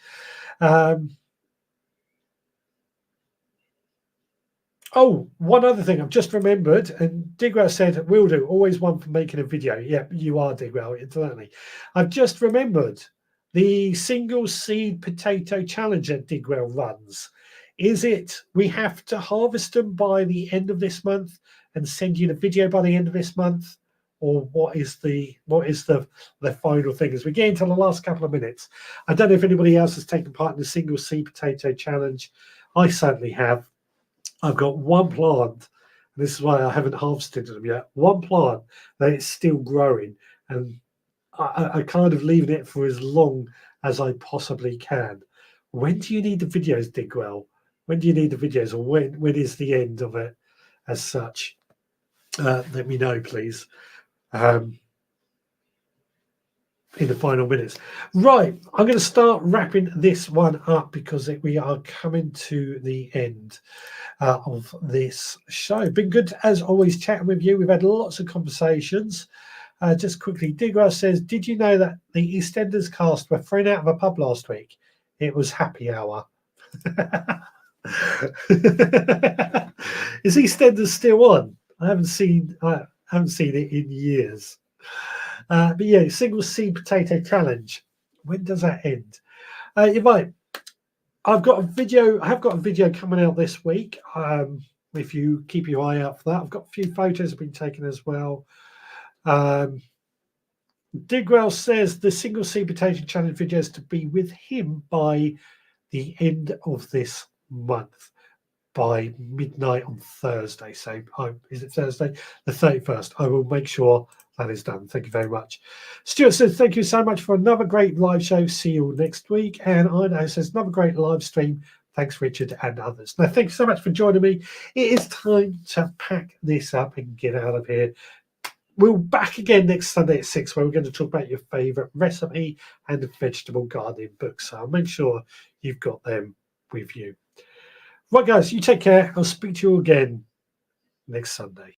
Oh, one other thing I've just remembered, and Digwell said, will do, always one for making a video. Yeah, you are, Digwell, certainly. I've just remembered the single seed potato challenge that Digwell runs. Is it we have to harvest them by the end of this month and send you the video by the end of this month? Or what is the final thing as we get into the last couple of minutes? I don't know if anybody else has taken part in the single seed potato challenge. I certainly have. I've got one plant, and this is why I haven't harvested them yet. One plant that is still growing, and I kind of leaving it for as long as I possibly can. When do you need the videos, Digwell? When do you need the videos, or when is the end of it as such? Let me know, please. In the final minutes. Right, I'm going to start wrapping this one up because we are coming to the end of this show. Been good as always chatting with you. We've had lots of conversations. Just quickly, Digwell says, did you know that the EastEnders cast were thrown out of a pub last week? It was happy hour. Is EastEnders still on? I haven't seen it in years. But yeah, single seed potato challenge. When does that end? You might. I have got a video coming out this week. If you keep your eye out for that, I've got a few photos have been taken as well. Digwell says the single seed potato challenge video is to be with him by the end of this month, by midnight on Thursday. So is it Thursday? The 31st. I will make sure that is done. Thank you very much. Stuart says, thank you so much for another great live show. See you all next week. And Ino says, another great live stream. Thanks, Richard and others. Now, thank you so much for joining me. It is time to pack this up and get out of here. We'll back again next Sunday at 6, where we're going to talk about your favourite recipe and vegetable gardening books. So I'll make sure you've got them with you. Right, guys, you take care. I'll speak to you again next Sunday.